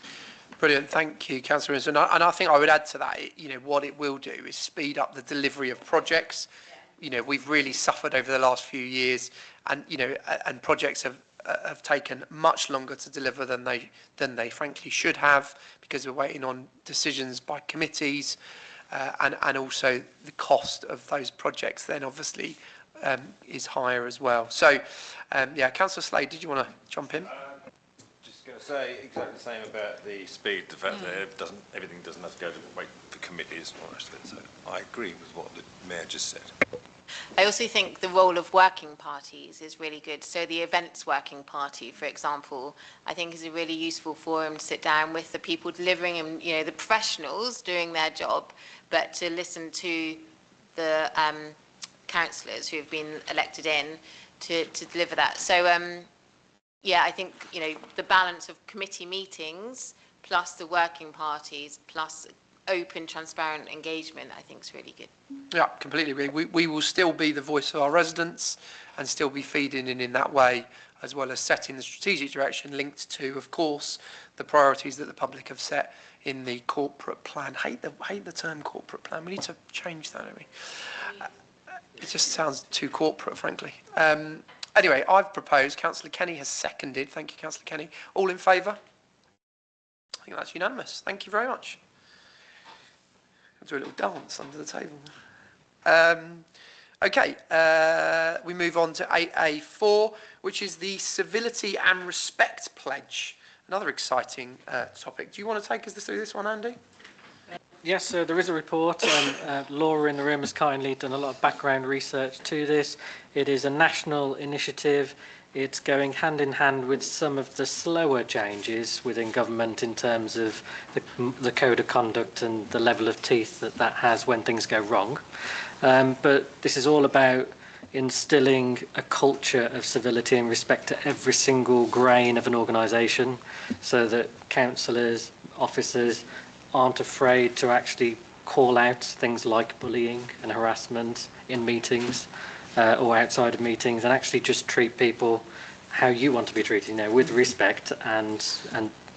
Brilliant, thank you, Councillor Wilson. And I think I would add to that, what it will do is speed up the delivery of projects. We've really suffered over the last few years, and and projects have taken much longer to deliver than they frankly should have, because we're waiting on decisions by committees, and also the cost of those projects then obviously is higher as well. So, Councillor Slade, did you want to jump in? Just going to say exactly the same about the speed, the fact that everything doesn't have to go to wait for committees and all the rest of it. So I agree with what the Mayor just said. I also think the role of working parties is really good. So the events working party, for example, I think is a really useful forum to sit down with the people delivering and, the professionals doing their job, but to listen to the councillors who have been elected in to deliver that. So, I think, the balance of committee meetings plus the working parties plus open, transparent engagement, I think is really good. Yeah, completely agree. We will still be the voice of our residents and still be feeding in that way, as well as setting the strategic direction linked to, of course, the priorities that the public have set in the corporate plan. Hate the term corporate plan. We need to change that, don't we? It just sounds too corporate, frankly. Anyway, I've proposed. Councillor Kenny has seconded. Thank you, Councillor Kenny. All in favour? I think that's unanimous. Thank you very much. Do a little dance under the table. Okay, we move on to 8A4, which is the Civility and Respect Pledge. Another exciting topic. Do you want to take us through this one, Andy? Yes, so there is a report, and Laura in the room has kindly done a lot of background research to this. It is a national initiative. It's going hand in hand with some of the slower changes within government in terms of the code of conduct and the level of teeth that has when things go wrong. But this is all about instilling a culture of civility and respect to every single grain of an organisation, so that councillors, officers aren't afraid to actually call out things like bullying and harassment in meetings or outside of meetings, and actually just treat people how you want to be treated, with respect and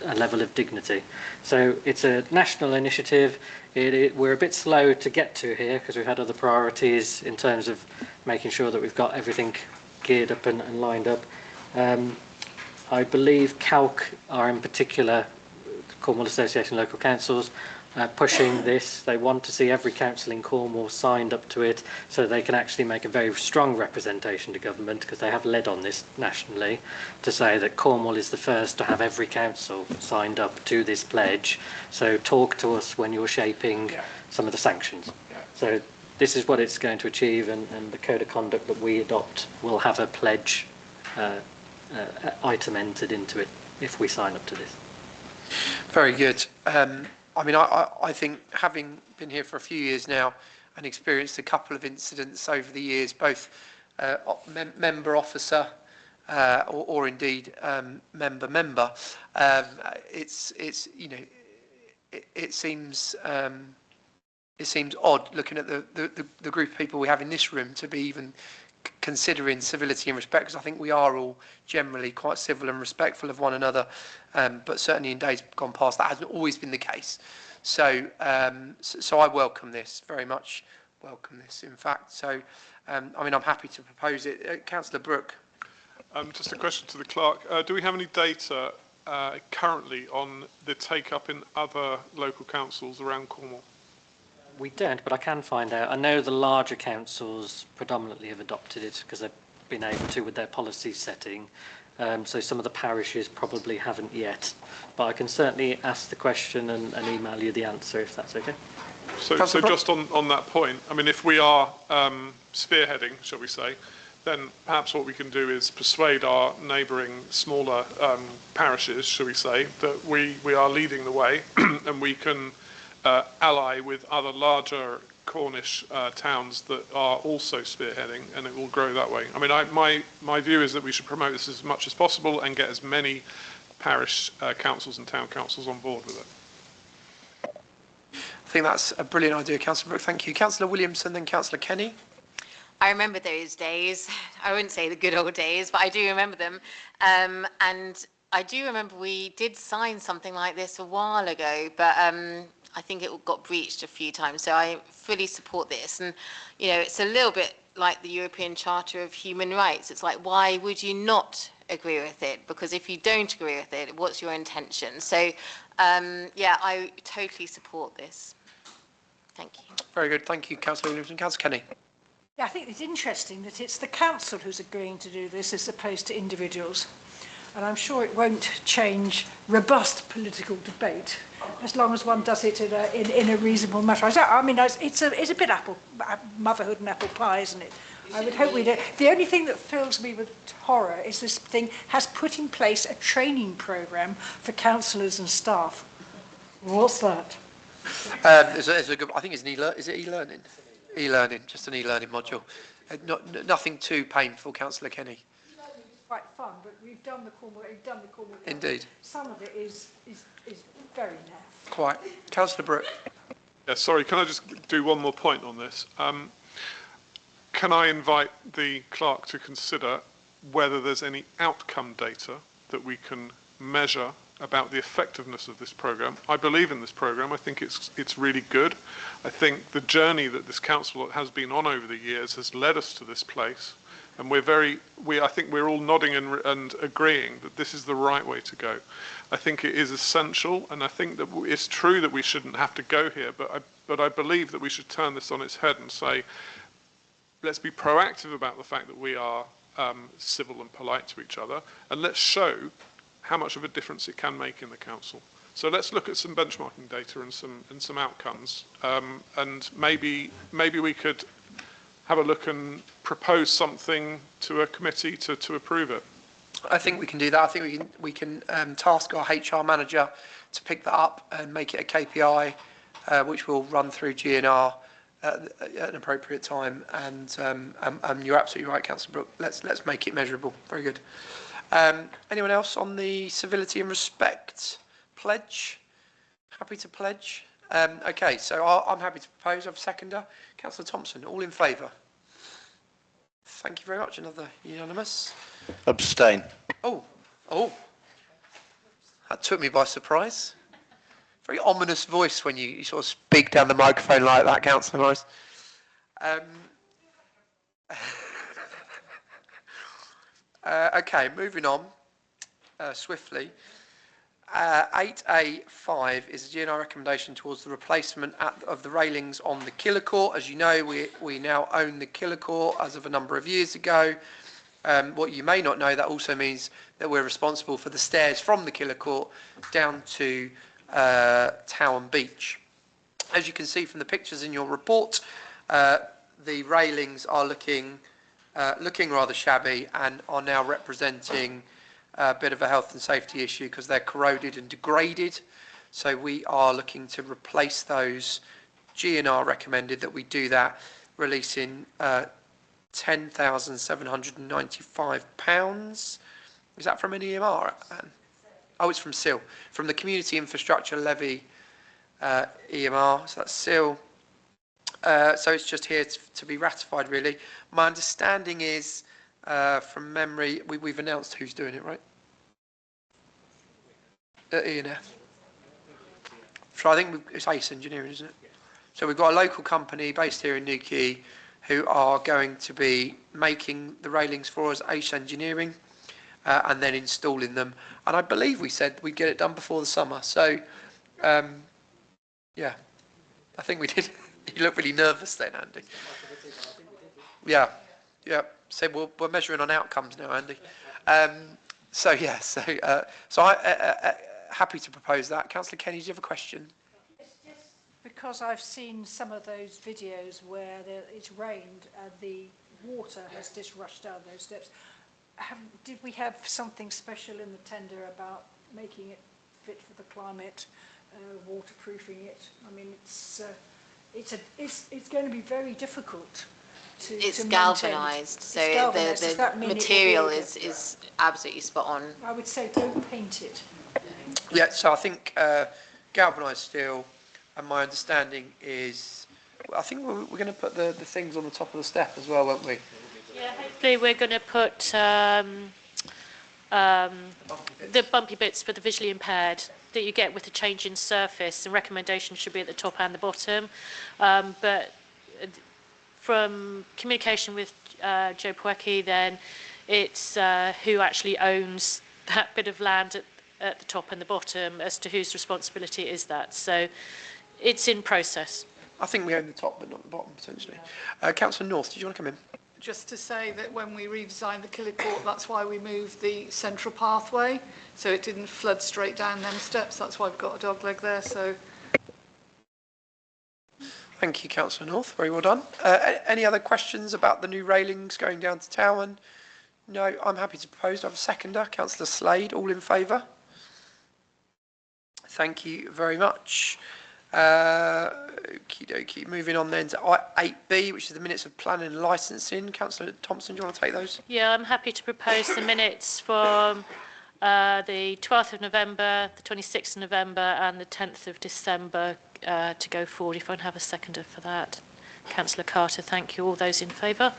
a level of dignity. So it's a national initiative. We're a bit slow to get to here because we've had other priorities in terms of making sure that we've got everything geared up and lined up. I believe CALC are in particular, Cornwall Association of Local Councils, pushing this. They want to see every council in Cornwall signed up to it so they can actually make a very strong representation to government, because they have led on this nationally to say that Cornwall is the first to have every council signed up to this pledge. So talk to us when you're shaping some of the sanctions. So this is what it's going to achieve, and the code of conduct that we adopt will have a pledge item entered into it if we sign up to this. Very good. I mean, I think, having been here for a few years now and experienced a couple of incidents over the years, both member officer or indeed member, it seems odd looking at the group of people we have in this room to be even considering civility and respect, because I think we are all generally quite civil and respectful of one another, but certainly in days gone past that hasn't always been the case. So I welcome this, very much welcome this, in fact. So I mean, I'm happy to propose it. Councillor Brooke. Just a question to the clerk. Do we have any data currently on the take-up in other local councils around Cornwall? We don't, but I can find out. I know the larger councils predominantly have adopted it because they've been able to with their policy setting. So some of the parishes probably haven't yet. But I can certainly ask the question and email you the answer, if that's okay. So just on that point, I mean, if we are spearheading, shall we say, then perhaps what we can do is persuade our neighbouring smaller parishes, shall we say, that we are leading the way and we can ally with other larger Cornish towns that are also spearheading, and it will grow that way. I mean, my view is that we should promote this as much as possible and get as many parish councils and town councils on board with it. I think that's a brilliant idea, Councillor Brooke. Thank you. Councillor Williamson, then Councillor Kenny. I remember those days. I wouldn't say the good old days, but I do remember them. And I do remember we did sign something like this a while ago, but I think it got breached a few times. So I fully support this. And, it's a little bit like the European Charter of Human Rights. It's like, why would you not agree with it? Because if you don't agree with it, what's your intention? So, I totally support this. Thank you. Very good. Thank you, Councillor Williamson. Councillor Kenny. Yeah, I think it's interesting that it's the council who's agreeing to do this as opposed to individuals. And I'm sure it won't change robust political debate as long as one does it in a reasonable manner. I mean, it's a bit motherhood and apple pie, isn't it? I would hope we do. The only thing that fills me with horror is this thing has put in place a training programme for councillors and staff. What's that? There's a good, I think it's e-learning? E-learning, just an e-learning module. Nothing too painful, Councillor Kenny. Quite fun, but we've done the Cornwall. Indeed. Some of it is very naff. Quite. Councillor Brooke. Yeah, sorry, can I just do one more point on this? Can I invite the clerk to consider whether there's any outcome data that we can measure about the effectiveness of this programme? I believe in this programme. I think it's really good. I think the journey that this council has been on over the years has led us to this place. And I think we're all nodding and agreeing that this is the right way to go. I think it is essential, and I think that it's true that we shouldn't have to go here, but I believe that we should turn this on its head and say, let's be proactive about the fact that we are civil and polite to each other, and let's show how much of a difference it can make in the council. So let's look at some benchmarking data and some outcomes, and maybe we could have a look and propose something to a committee to approve it. I think we can do that. I think we can task our HR manager to pick that up and make it a KPI, which will run through GNR at an appropriate time. And you're absolutely right, Councillor Brooke. Let's make it measurable. Very good. Anyone else on the civility and respect pledge? Happy to pledge? Okay, so I'm happy to propose. I've seconder. Councillor Thompson, all in favour? Thank you very much. Another unanimous. Abstain. Oh, that took me by surprise. Very ominous voice when you sort of speak down the microphone like that, Councillor Morris. Okay, moving on swiftly. 8A5 is a GNR recommendation towards the replacement of the railings on the Killer Court. As you know, we now own the Killer Court as of a number of years ago. What you may not know, that also means that we're responsible for the stairs from the Killer Court down to Towan Beach. As you can see from the pictures in your report, the railings are looking rather shabby and are now representing a bit of a health and safety issue because they're corroded and degraded. So we are looking to replace those. GNR recommended that we do that, releasing £10,795. Is that from an EMR? Oh, it's from SIL, from the Community Infrastructure Levy EMR. So that's SIL. So it's just here to be ratified, really. My understanding is, from memory, we've announced who's doing it, right? E&F. So I think it's ACE Engineering, isn't it? So we've got a local company based here in Newquay who are going to be making the railings for us, ACE Engineering, and then installing them. And I believe we said we'd get it done before the summer. So, yeah, I think we did. You look really nervous then, Andy. Yeah. So we're measuring on outcomes now, Andy. So I happy to propose that. Councillor Kenny, do you have a question? Because I've seen some of those videos where it's rained and the water has just rushed down those steps. Did we have something special in the tender about making it fit for the climate, waterproofing it? I mean, it's going to be very difficult to It's maintain. galvanised, so Does the that mean material it will is absolutely spot on. I would say don't paint it. Yeah, so I think galvanised steel, and my understanding is, I think we're going to put the things on the top of the step as well, won't we? Yeah, hopefully we're going to put the bumpy bits for the visually impaired that you get with the change in surface. The recommendation should be at the top and the bottom. But from communication with Joe Pwecki, then it's who actually owns that bit of land at the top and the bottom as to whose responsibility is that. So it's in process. I think we own the top but not the bottom, potentially. Councillor North, did you want to come in? Just to say that when we redesigned the Killer Court, that's why we moved the central pathway, so it didn't flood straight down them steps. That's why we've got a dog leg there. So, thank you, Councillor North. Very well done. Any other questions about the new railings going down to Towan? No, I'm happy to propose. I have a seconder, Councillor Slade. All in favour? Thank you very much. Okie dokie. Moving on then to 8B, which is the minutes of planning and licensing. Councillor Thompson, do you want to take those? Yeah, I'm happy to propose the minutes from the 12th of November, the 26th of November and the 10th of December to go forward. If I can have a seconder for that. Councillor Carter, thank you. All those in favour?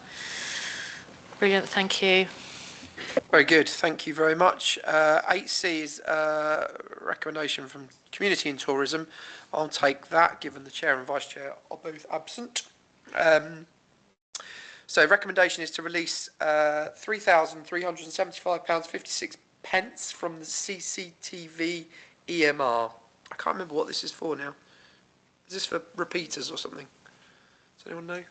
Brilliant, thank you. Very good, thank you very much. 8C is a recommendation from Community and Tourism. I'll take that, given the Chair and Vice Chair are both absent. So recommendation is to release £3,375.56 from the CCTV EMR. I can't remember what this is for now. Is this for repeaters or something? Does anyone know?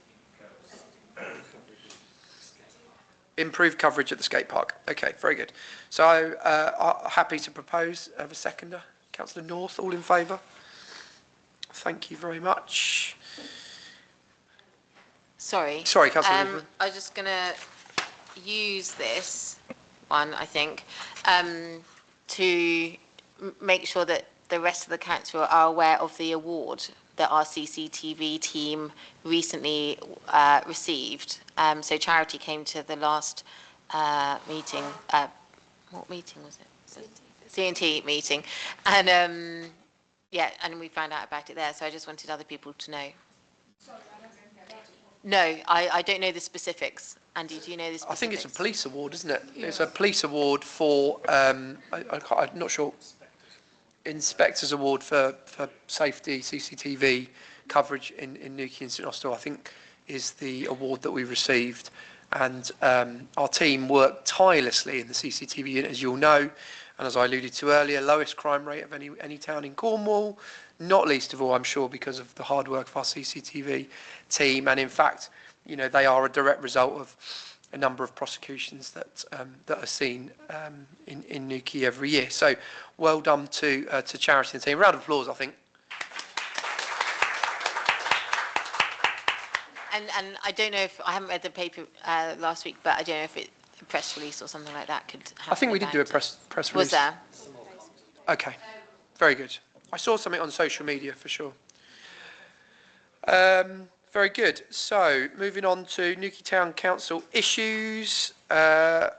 Improved coverage at the skate park. Okay, very good. So happy to propose. Have a seconder. Councillor North, all in favour? Thank you very much. Sorry, Councillor Ridgway. I was just going to use this one, I think, to make sure that the rest of the council are aware of the award that our CCTV team recently received. So Charity came to the last meeting. What meeting was it? C&T meeting, and yeah, and we found out about it there. So I just wanted other people to know. No, I don't know the specifics. Andy, do you know the specifics? I think it's a police award, isn't it? It's a police award for, I'm not sure, Inspector's Award for safety, CCTV coverage in Newquay and St Austell, I think is the award that we received. And our team worked tirelessly in the CCTV unit, as you'll know. And as I alluded to earlier, lowest crime rate of any town in Cornwall, not least of all, I'm sure, because of the hard work of our CCTV team. And in fact, you know, they are a direct result of a number of prosecutions that are seen in Newquay every year. So well done to charity and team. Round of applause, I think. And I don't know if, I haven't read the paper last week, but I don't know if a press release or something like that could happen. I think we did do a press release. Was there? Okay, very good. I saw something on social media for sure. Very good. So moving on to Newquay Town Council issues. There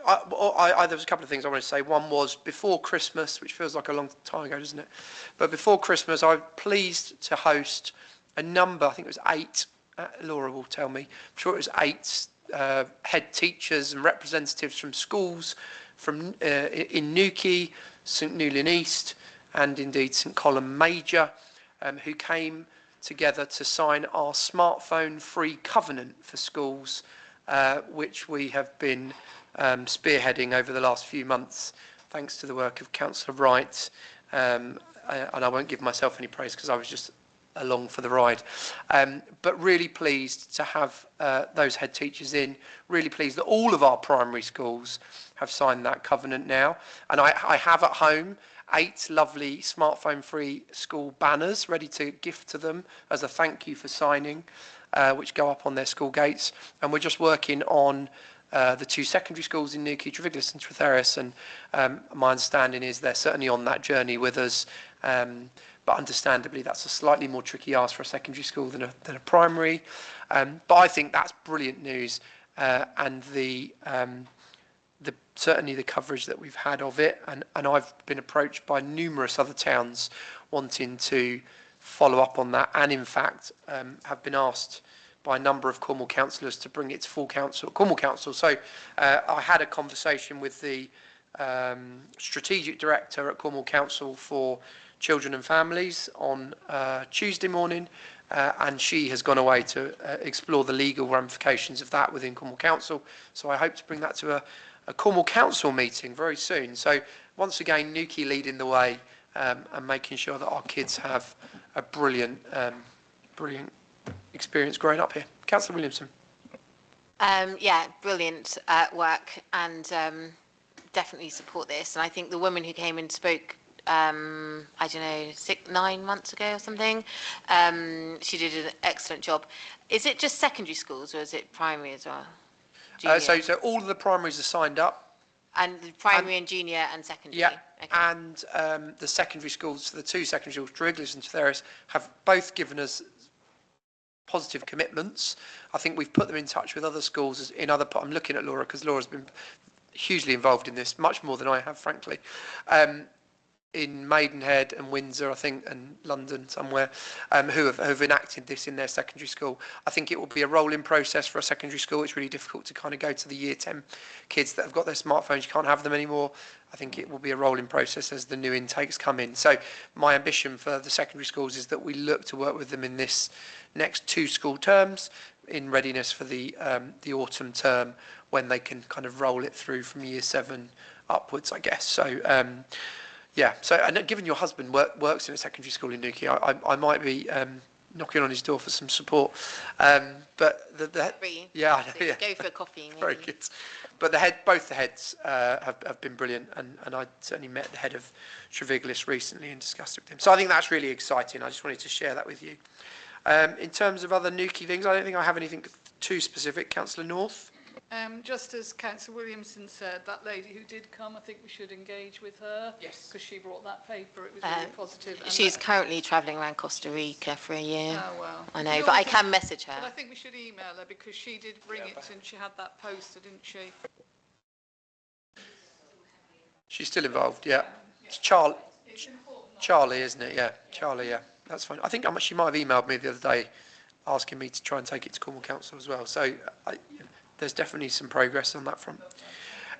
was a couple of things I wanted to say. One was before Christmas, which feels like a long time ago, doesn't it? But before Christmas, I'm pleased to host a number, I think it was 8, Laura will tell me, I'm sure it was 8 head teachers and representatives from schools from in Newquay, St Newlyn East, and indeed St Column Major, who came together to sign our smartphone-free covenant for schools, which we have been spearheading over the last few months, thanks to the work of Councillor Wright. And I won't give myself any praise because I was just along for the ride. But really pleased to have those head teachers in, really pleased that all of our primary schools have signed that covenant now. And I have at home 8 lovely smartphone-free school banners ready to gift to them as a thank you for signing, which go up on their school gates. And we're just working on the 2 secondary schools in Newquay, Treviglis and Tretheris, and my understanding is they're certainly on that journey with us. But understandably, that's a slightly more tricky ask for a secondary school than a primary. But I think that's brilliant news, and certainly the coverage that we've had of it, and I've been approached by numerous other towns wanting to follow up on that, and in fact have been asked by a number of Cornwall councillors to bring it to full council, Cornwall Council. So I had a conversation with the strategic director at Cornwall Council for Children and Families on Tuesday morning, and she has gone away to explore the legal ramifications of that within Cornwall Council. So I hope to bring that to a Cornwall Council meeting very soon. So once again, Newquay leading the way and making sure that our kids have a brilliant experience growing up here. Councillor Williamson. Yeah, brilliant work, and definitely support this. And I think the woman who came and spoke, I don't know, 9 months ago or something, she did an excellent job. Is it just secondary schools or is it primary as well? So all of the primaries are signed up. And the primary and junior and secondary? Yeah, okay. and the secondary schools, the 2 secondary schools, Treviglis and Tretheris, have both given us positive commitments. I think we've put them in touch with other schools in other. I'm looking at Laura because Laura's been hugely involved in this, much more than I have, frankly. In Maidenhead and Windsor, I think, and London somewhere, who have enacted this in their secondary school. I think it will be a rolling process for a secondary school. It's really difficult to kind of go to the year 10 kids that have got their smartphones. You can't have them anymore. I think it will be a rolling process as the new intakes come in. So my ambition for the secondary schools is that we look to work with them in this next 2 school terms in readiness for the autumn term when they can kind of roll it through from year 7 upwards, I guess. So yeah, so and given your husband works in a secondary school in Newquay, I might be knocking on his door for some support. But yeah, go for a coffee. Maybe. Very good. But both the heads have been brilliant, and I certainly met the head of Treviglis recently and discussed it with him. So I think that's really exciting. I just wanted to share that with you. In terms of other Newquay things, I don't think I have anything too specific. Councillor North. Just as Councillor Williamson said, that lady who did come, I think we should engage with her. Yes. Because she brought that paper. It was really positive. And she's currently travelling around Costa Rica for a year. Oh, well. I know, but I can message her. But I think we should email her because she did bring it and she had that poster, didn't she? She's still involved, yeah. It's Charlie, isn't it? Yeah, Charlie, yeah. That's fine. I think she might have emailed me the other day asking me to try and take it to Cornwall Council as well. So there's definitely some progress on that front.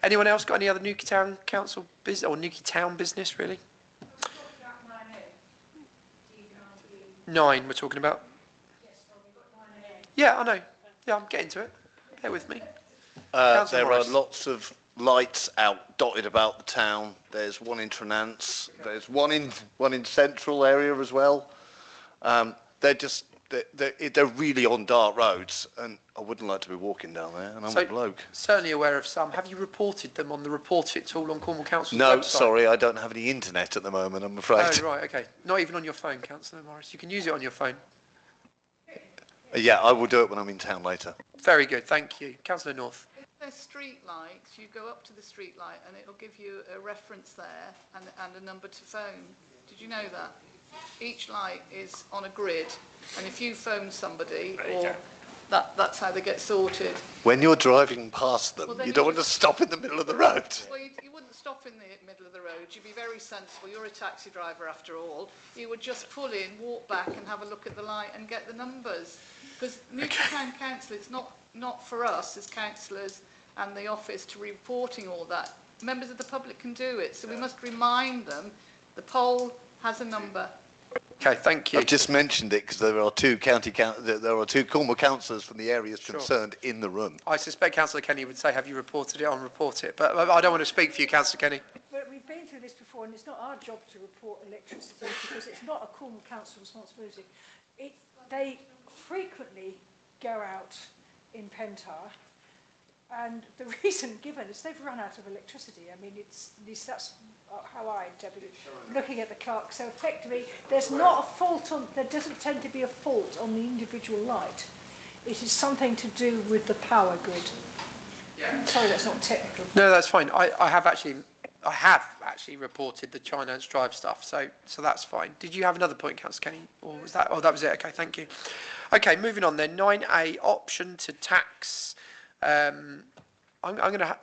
Anyone else got any other Newquay Town Council business or Newquay Town business really? 9 we're talking about. Yeah, I know. Yeah, I'm getting to it. Bear with me. There Morris. are lots of lights out dotted about the town. There's one in Trenance. There's one in central area as well. They're really on dark roads, and I wouldn't like to be walking down there. And I'm a bloke. Certainly aware of some. Have you reported them on the Report It tool on Cornwall Council's No, website? sorry, I don't have any internet at the moment, I'm afraid. Oh, right, okay. Not even on your phone, Councillor Morris. You can use it on your phone. Yeah, I will do it when I'm in town later. Very good, thank you. Councillor North. If there's street lights, you go up to the street light and it'll give you a reference there and a number to phone. Did you know that? Each light is on a grid, and if you phone somebody, that's how they get sorted. When you're driving past them, Well, you don't want to stop in the middle of the road. Well, you wouldn't stop in the middle of the road. You'd be very sensible. You're a taxi driver after all. You would just pull in, walk back and have a look at the light and get the numbers. Because Newquay Town Council, it's not for us as councillors and the office to reporting all that. Members of the public can do it, so we must remind them the poll has a number. Okay, thank you. I've just mentioned it because there are two Cornwall councillors from the areas concerned in the room. I suspect Councillor Kenny would say, have you reported it on Report It? But I don't want to speak for you, Councillor Kenny. But we've been through this before, and it's not our job to report electricity because it's not a Cornwall Council responsibility. They frequently go out in Pentar, and the reason given is they've run out of electricity. I mean, at least that's how I interpret it, looking at the clock. So effectively, there's not a fault on, there doesn't tend to be a fault on the individual light. It is something to do with the power grid. Yeah. Sorry, that's not technical. No, that's fine. I have actually reported the China Drive stuff, so that's fine. Did you have another point, Councillor Kenny, or was that? Oh, that was it. Okay, thank you. Okay, moving on then. 9A, option to tax. I'm going to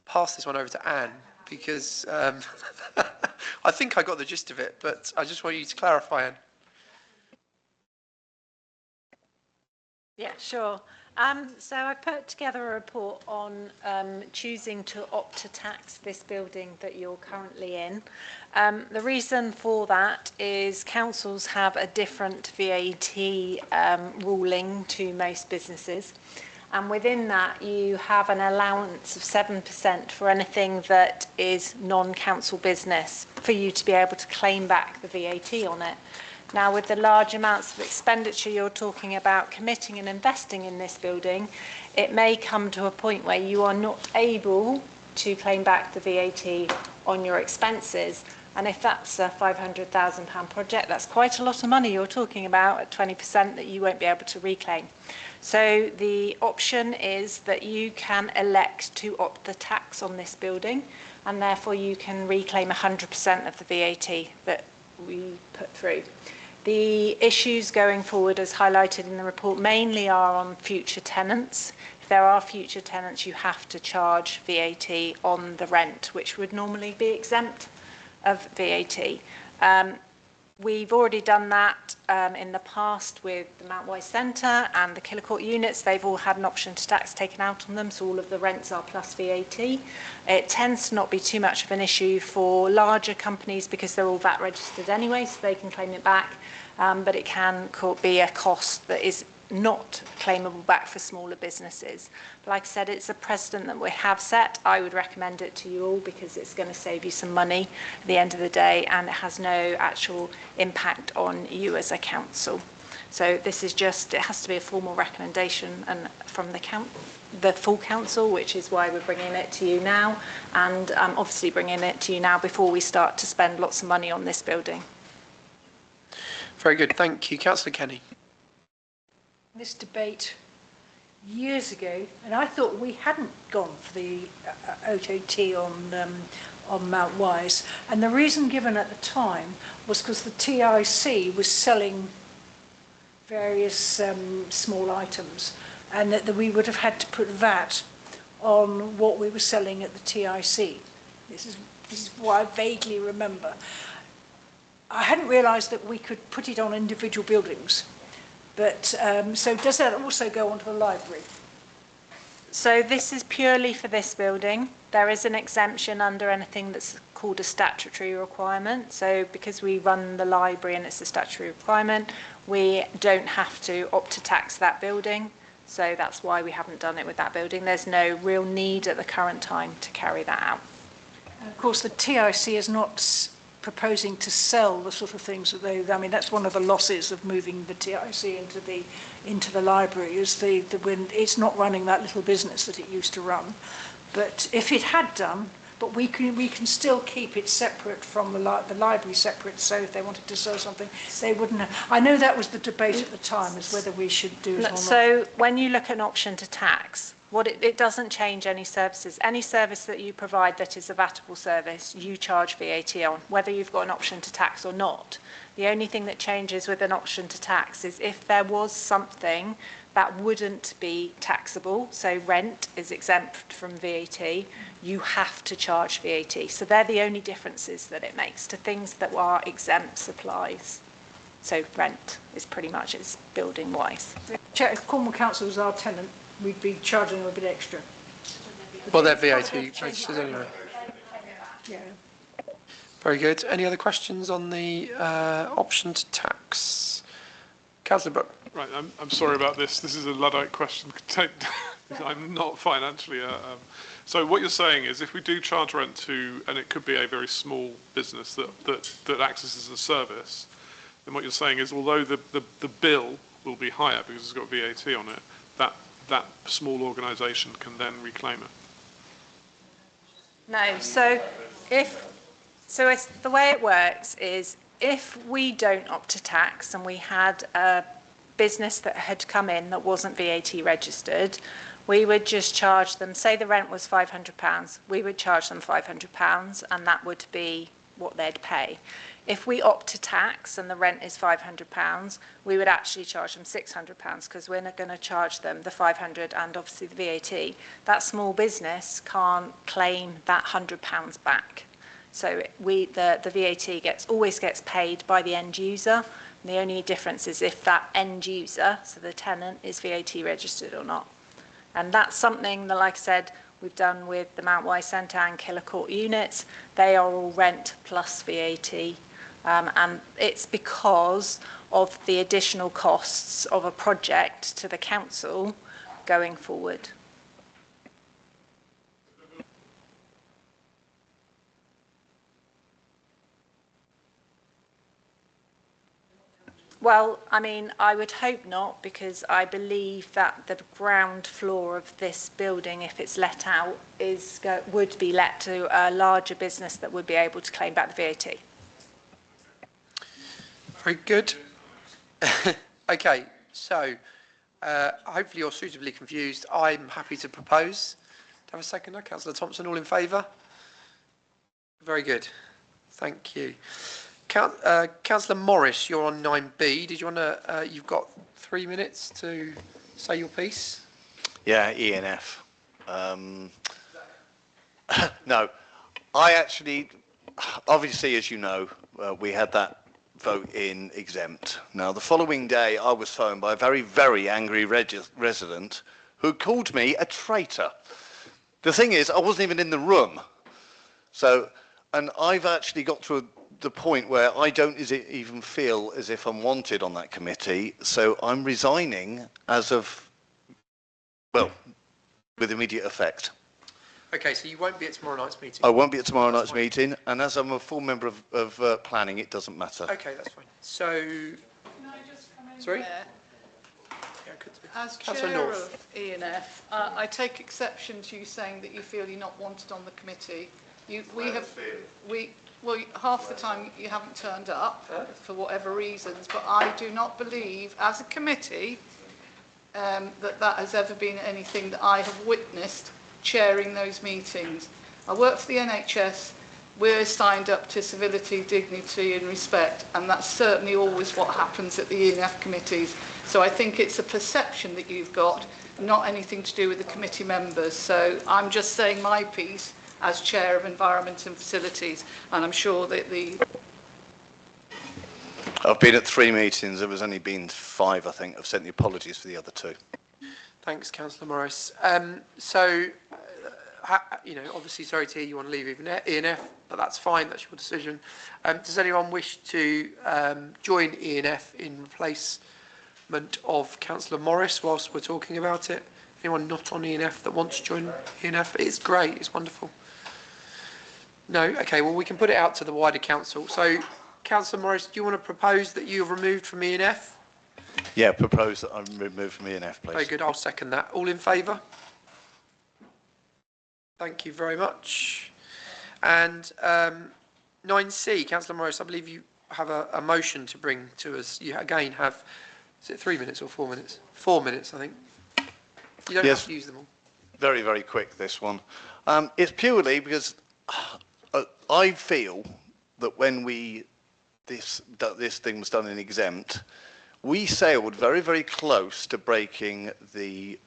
pass this one over to Anne because I think I got the gist of it, but I just want you to clarify, Anne. Yeah, sure. So I put together a report on choosing to opt to tax this building that you're currently in. The reason for that is councils have a different VAT ruling to most businesses. And within that, you have an allowance of 7% for anything that is non-council business for you to be able to claim back the VAT on it. Now, with the large amounts of expenditure you're talking about committing and investing in this building, it may come to a point where you are not able to claim back the VAT on your expenses. And if that's a £500,000 project, that's quite a lot of money you're talking about at 20% that you won't be able to reclaim. So the option is that you can elect to opt the tax on this building, and therefore you can reclaim 100% of the VAT that we put through. The issues going forward, as highlighted in the report, mainly are on future tenants. If there are future tenants, you have to charge VAT on the rent, which would normally be exempt of VAT. We've already done that in the past with the Mount Wise Centre and the Killicourt units. They've all had an option to tax taken out on them, so all of the rents are plus VAT. It tends to not be too much of an issue for larger companies because they're all VAT registered anyway, so they can claim it back, but it can be a cost that is not claimable back for smaller businesses. But like I said, it's a precedent that we have set. I would recommend it to you all because it's going to save you some money at the end of the day, and it has no actual impact on you as a council. So this is just, it has to be a formal recommendation and from the full council, which is why we're bringing it to you now, and obviously bringing it to you now before we start to spend lots of money on this building. Very good, thank you. Councillor Kenny. This debate years ago, and I thought we hadn't gone for the OTT on Mount Wise, and the reason given at the time was because the TIC was selling various small items, and that we would have had to put VAT on what we were selling at the TIC. This is what I vaguely remember. I hadn't realised that we could put it on individual buildings. But, so does that also go onto the library? So this is purely for this building. There is an exemption under anything that's called a statutory requirement. So because we run the library and it's a statutory requirement, we don't have to opt to tax that building. So that's why we haven't done it with that building. There's no real need at the current time to carry that out. And of course, the TIC is not proposing to sell the sort of things that they, I mean, that's one of the losses of moving the TIC into the library, is when it's not running that little business that it used to run. But if it had done, but we can still keep it separate from the library separate, so if they wanted to sell something, they wouldn't have. I know that was the debate at the time, is whether we should do it or not. So when you look at an option to tax, it doesn't change any services. Any service that you provide that is a VATable service, you charge VAT on, whether you've got an option to tax or not. The only thing that changes with an option to tax is if there was something that wouldn't be taxable, so rent is exempt from VAT, you have to charge VAT. So they're the only differences that it makes to things that are exempt supplies. So rent is pretty much its building wise. If Cornwall Council was our tenant, we'd be charging them a bit extra. Well, they're VAT registered anyway. Yeah. Very good. Any other questions on the option to tax? Councillor Brooke. Right, I'm sorry about this. This is a Luddite question. I'm not financially. So what you're saying is, if we do charge rent to, and it could be a very small business that accesses a service, then what you're saying is, although the bill will be higher because it's got VAT on it, that small organisation can then reclaim it. No, so it's the way it works is, if we don't opt to tax and we had a business that had come in that wasn't VAT registered, we would just charge them, say the rent was £500, we would charge them £500 and that would be what they'd pay. If we opt to tax and the rent is £500, we would actually charge them £600 because we're not going to charge them the £500 and obviously the VAT. That small business can't claim that £100 back. So the VAT always gets paid by the end user. And the only difference is if that end user, so the tenant, is VAT registered or not. And that's something that, like I said, we've done with the Mount Wise Centre and Killer Court units. They are all rent plus VAT. And it's because of the additional costs of a project to the council going forward. Well, I mean, I would hope not, because I believe that the ground floor of this building, if it's let out, would be let to a larger business that would be able to claim back the VAT. Very good. Okay, so hopefully you're suitably confused. I'm happy to propose. Do I have a seconder? Councillor Thompson, all in favour? Very good. Thank you. Councillor Morris, you're on 9B. Did you want to, you've got 3 minutes to say your piece? Yeah, E and F. No, I actually, obviously, as you know, we had that vote in exempt. Now, the following day, I was phoned by a very, very angry resident who called me a traitor. The thing is, I wasn't even in the room. So, and I've actually got to the point where I don't even feel as if I'm wanted on that committee. So I'm resigning as of, well, with immediate effect. Okay, so you won't be at tomorrow night's meeting? I won't be at tomorrow night's meeting, and as I'm a full member of planning, it doesn't matter. Okay, that's fine. So, Can I just come in sorry? there? Yeah, could be. As Councillor chair North. of E&F, I take exception to you saying that you feel you're not wanted on the committee. Well, half the time you haven't turned up for whatever reasons, but I do not believe, as a committee, that has ever been anything that I have witnessed chairing those meetings. I work for the NHS. We're signed up to civility, dignity and respect, and that's certainly always what happens at the E&F committees. So I think it's a perception that you've got, not anything to do with the committee members. So I'm just saying my piece as Chair of Environment and Facilities, and I'm sure that I've been at 3 meetings. There was only been 5, I think. I've sent the apologies for the other 2. Thanks, Councillor Morris. Obviously, sorry to hear you want to leave ENF, but that's fine. That's your decision. Does anyone wish to join ENF in replacement of Councillor Morris whilst we're talking about it? Anyone not on ENF that wants to join ENF? It's great. It's wonderful. No? Okay, well, we can put it out to the wider council. So, Councillor Morris, do you want to propose that you are removed from ENF? Yeah, propose that I'm removed from ENF, please. Very good. I'll second that. All in favour? Thank you very much. And 9C, Councillor Morris, I believe you have a motion to bring to us. You again have, is it 3 minutes or 4 minutes? 4 minutes, I think. You don't have to use them all. Very, very quick, this one. It's purely because I feel that when this thing was done in exempt, we sailed very, very close to breaking the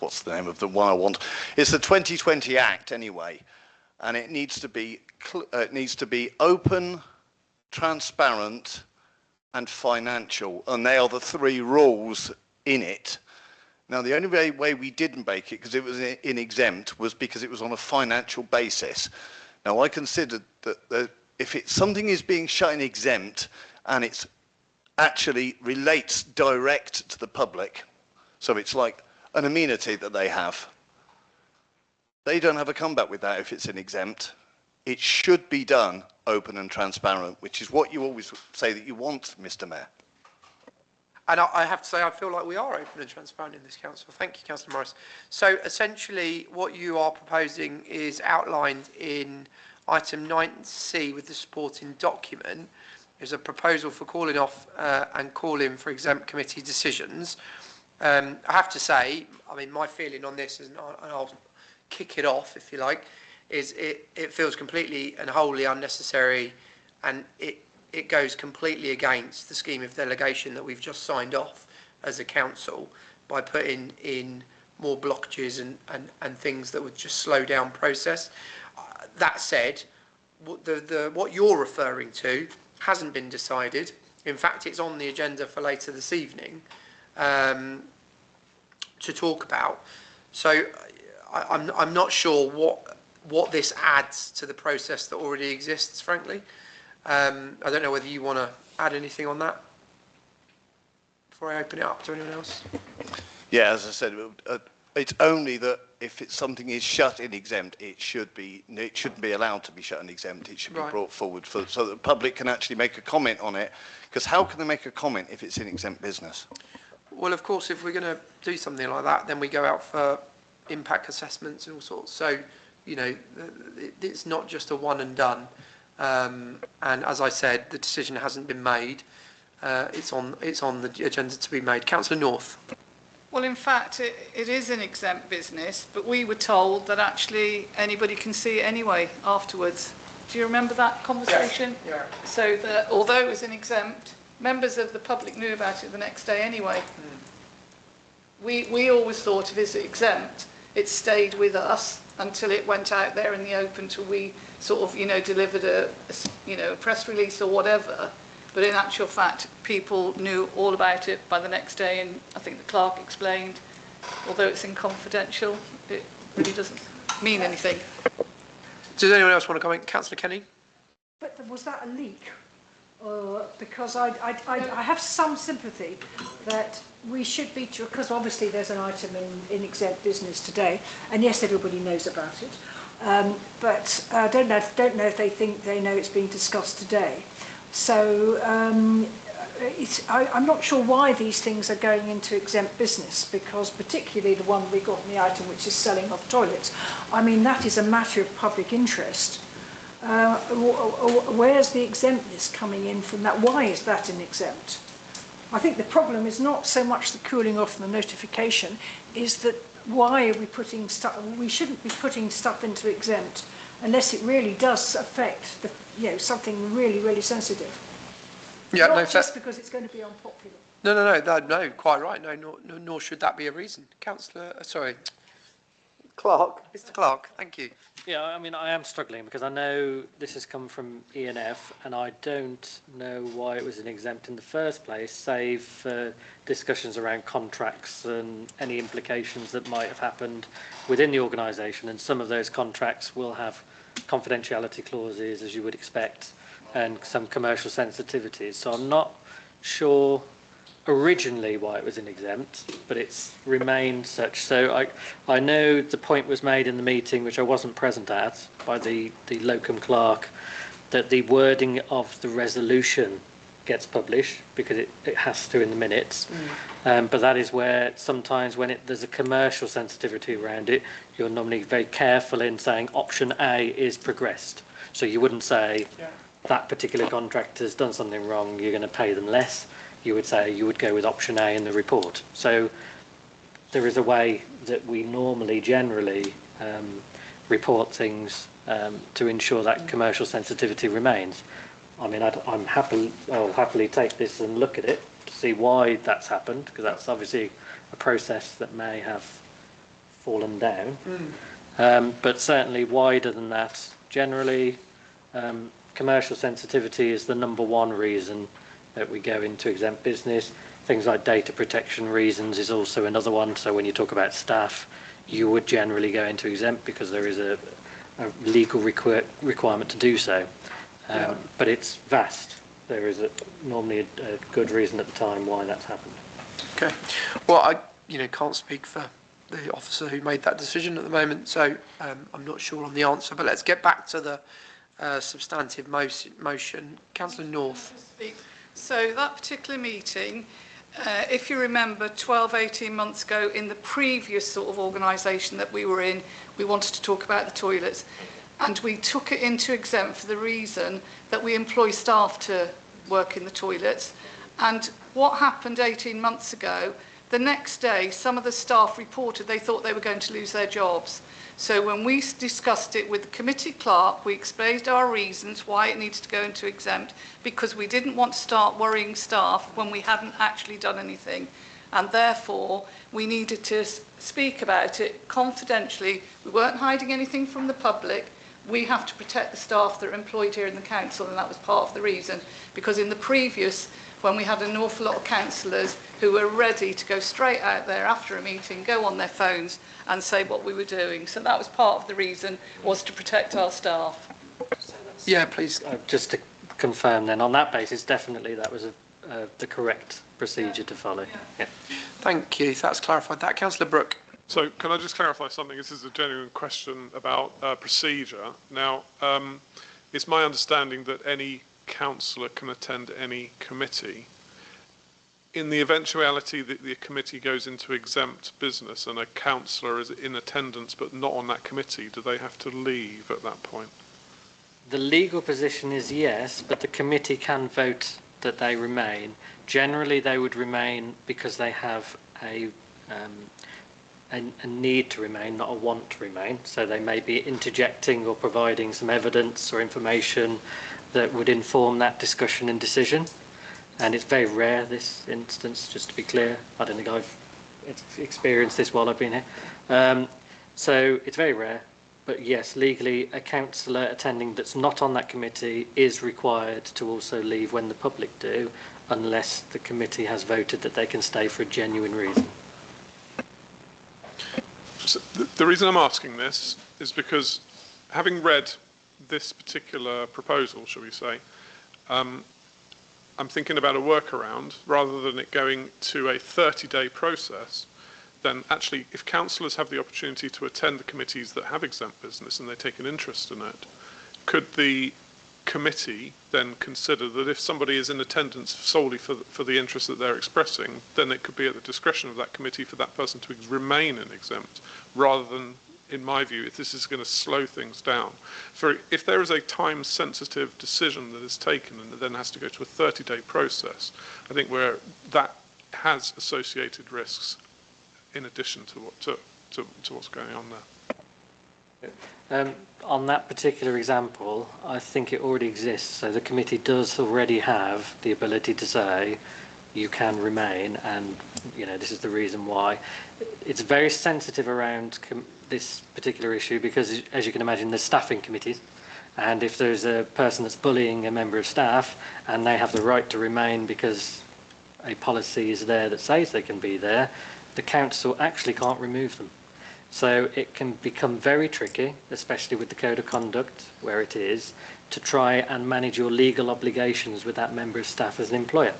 what's the name of the one I want? It's the 2020 Act anyway, and it needs to be open, transparent, and financial, and they are the 3 rules in it. Now, the only way we didn't break it, because it was in exempt, was because it was on a financial basis. Now, I considered that if something is being shut in exempt and it's actually relates direct to the public, so it's like an amenity that they have, they don't have a comeback with that if it's in exempt. It should be done open and transparent, which is what you always say that you want, Mr. Mayor. And I have to say, I feel like we are open and transparent in this council. Thank you, Councillor Morris. So essentially, what you are proposing is outlined in item 9C with the supporting document. Is a proposal for calling off and calling for exempt committee decisions. I have to say, I mean, my feeling on this, and I'll kick it off if you like, is it feels completely and wholly unnecessary, and it goes completely against the scheme of delegation that we've just signed off as a council by putting in more blockages and things that would just slow down process. That said, what you're referring to hasn't been decided. In fact, it's on the agenda for later this evening to talk about. So I'm not sure what this adds to the process that already exists, frankly. I don't know whether you want to add anything on that before I open it up to anyone else. Yeah, as I said, it's only that if something is shut in exempt, it shouldn't be allowed to be shut in exempt. It should be brought forward so that the public can actually make a comment on it. Because how can they make a comment if it's in exempt business? Well, of course, if we're going to do something like that, then we go out for impact assessments and all sorts. So, you know, it's not just a one and done. And as I said, the decision hasn't been made. It's on the agenda to be made. Councillor North. Well, in fact, it is an exempt business, but we were told that actually anybody can see it anyway afterwards. Do you remember that conversation? Yes. Yeah. So that although it was an exempt, members of the public knew about it the next day anyway. We always thought if it's exempt, it stayed with us until it went out there in the open, till we sort of, delivered a press release or whatever. But in actual fact, people knew all about it by the next day, and I think the clerk explained, although it's in confidential, it really doesn't mean anything. Does anyone else want to comment? Councillor Kenny? But was that a leak? Because I have some sympathy that we should be, because obviously there's an item in exempt business today, and yes, everybody knows about it, but I don't know if they think they know it's being discussed today. So I'm not sure why these things are going into exempt business, because particularly the one we got in the item, which is selling of toilets, I mean, that is a matter of public interest. Where's the exemptness coming in from that? Why is that in exempt? I think the problem is not so much the cooling off and the notification, is that why are we putting stuff, we shouldn't be putting stuff into exempt unless it really does affect something really, really sensitive. Yeah, not just because it's going to be unpopular. No, quite right. No, nor should that be a reason. Councillor, Clark, Mr. Clark, thank you. Yeah, I mean, I am struggling because I know this has come from ENF and I don't know why it was an exempt in the first place, save for discussions around contracts and any implications that might have happened within the organisation. And some of those contracts will have confidentiality clauses, as you would expect, and some commercial sensitivities. So I'm not sure originally why it was an exempt, but it's remained such. So I know the point was made in the meeting, which I wasn't present at, by the locum clerk, that the wording of the resolution gets published because it has to in the minutes. But that is where sometimes when there's a commercial sensitivity around it, you're normally very careful in saying option A is progressed. So you wouldn't say that particular contractor's done something wrong, you're going to pay them less. You would say you would go with option A in the report. So there is a way that we normally generally report things to ensure that commercial sensitivity remains. I mean, I'll happily take this and look at it to see why that's happened, because that's obviously a process that may have fallen down. But certainly wider than that, generally, commercial sensitivity is the number one reason that we go into exempt business. Things like data protection reasons is also another one. So when you talk about staff, you would generally go into exempt because there is a legal requirement to do so. But it's vast. There is normally a good reason at the time why that's happened. Okay. Well, I can't speak for the officer who made that decision at the moment, so I'm not sure on the answer. But let's get back to the substantive motion. Councillor North. So that particular meeting, if you remember 12, 18 months ago in the previous sort of organisation that we were in, we wanted to talk about the toilets and we took it into exempt for the reason that we employ staff to work in the toilets. And what happened 18 months ago, the next day some of the staff reported they thought they were going to lose their jobs. So when we discussed it with the committee clerk, we explained our reasons why it needed to go into exempt, because we didn't want to start worrying staff when we hadn't actually done anything. And therefore, we needed to speak about it confidentially. We weren't hiding anything from the public. We have to protect the staff that are employed here in the council, and that was part of the reason. Because in the previous, when we had an awful lot of councillors who were ready to go straight out there after a meeting, go on their phones and say what we were doing. So that was part of the reason, was to protect our staff. Yeah, please. Just to confirm then, on that basis, definitely that was the correct procedure to follow. Yeah. Thank you. That's clarified that. Councillor Brooke. So can I just clarify something? This is a genuine question about procedure. Now, it's my understanding that any councillor can attend any committee. In the eventuality that the committee goes into exempt business and a councillor is in attendance but not on that committee, do they have to leave at that point? The legal position is yes, but the committee can vote that they remain. Generally, they would remain because they have a need to remain, not a want to remain. So they may be interjecting or providing some evidence or information that would inform that discussion and decision. And it's very rare, this instance, just to be clear. I don't think I've experienced this while I've been here. So it's very rare. But yes, legally, a councillor attending that's not on that committee is required to also leave when the public do, unless the committee has voted that they can stay for a genuine reason. So the reason I'm asking this is because, having read this particular proposal, shall we say, I'm thinking about a workaround. Rather than it going to a 30-day process, then actually, if councillors have the opportunity to attend the committees that have exempt business and they take an interest in it, could the committee then consider that if somebody is in attendance solely for the interest that they're expressing, then it could be at the discretion of that committee for that person to remain in exempt, rather than, in my view, if this is going to slow things down. If there is a time-sensitive decision that is taken and it then has to go to a 30-day process, I think where that has associated risks in addition to what's going on there. On that particular example, I think it already exists. So the committee does already have the ability to say, you can remain, and this is the reason why. It's very sensitive around this particular issue because, as you can imagine, there's staffing committees, and if there's a person that's bullying a member of staff and they have the right to remain because a policy is there that says they can be there, the council actually can't remove them. So it can become very tricky, especially with the code of conduct where it is, to try and manage your legal obligations with that member of staff as an employer.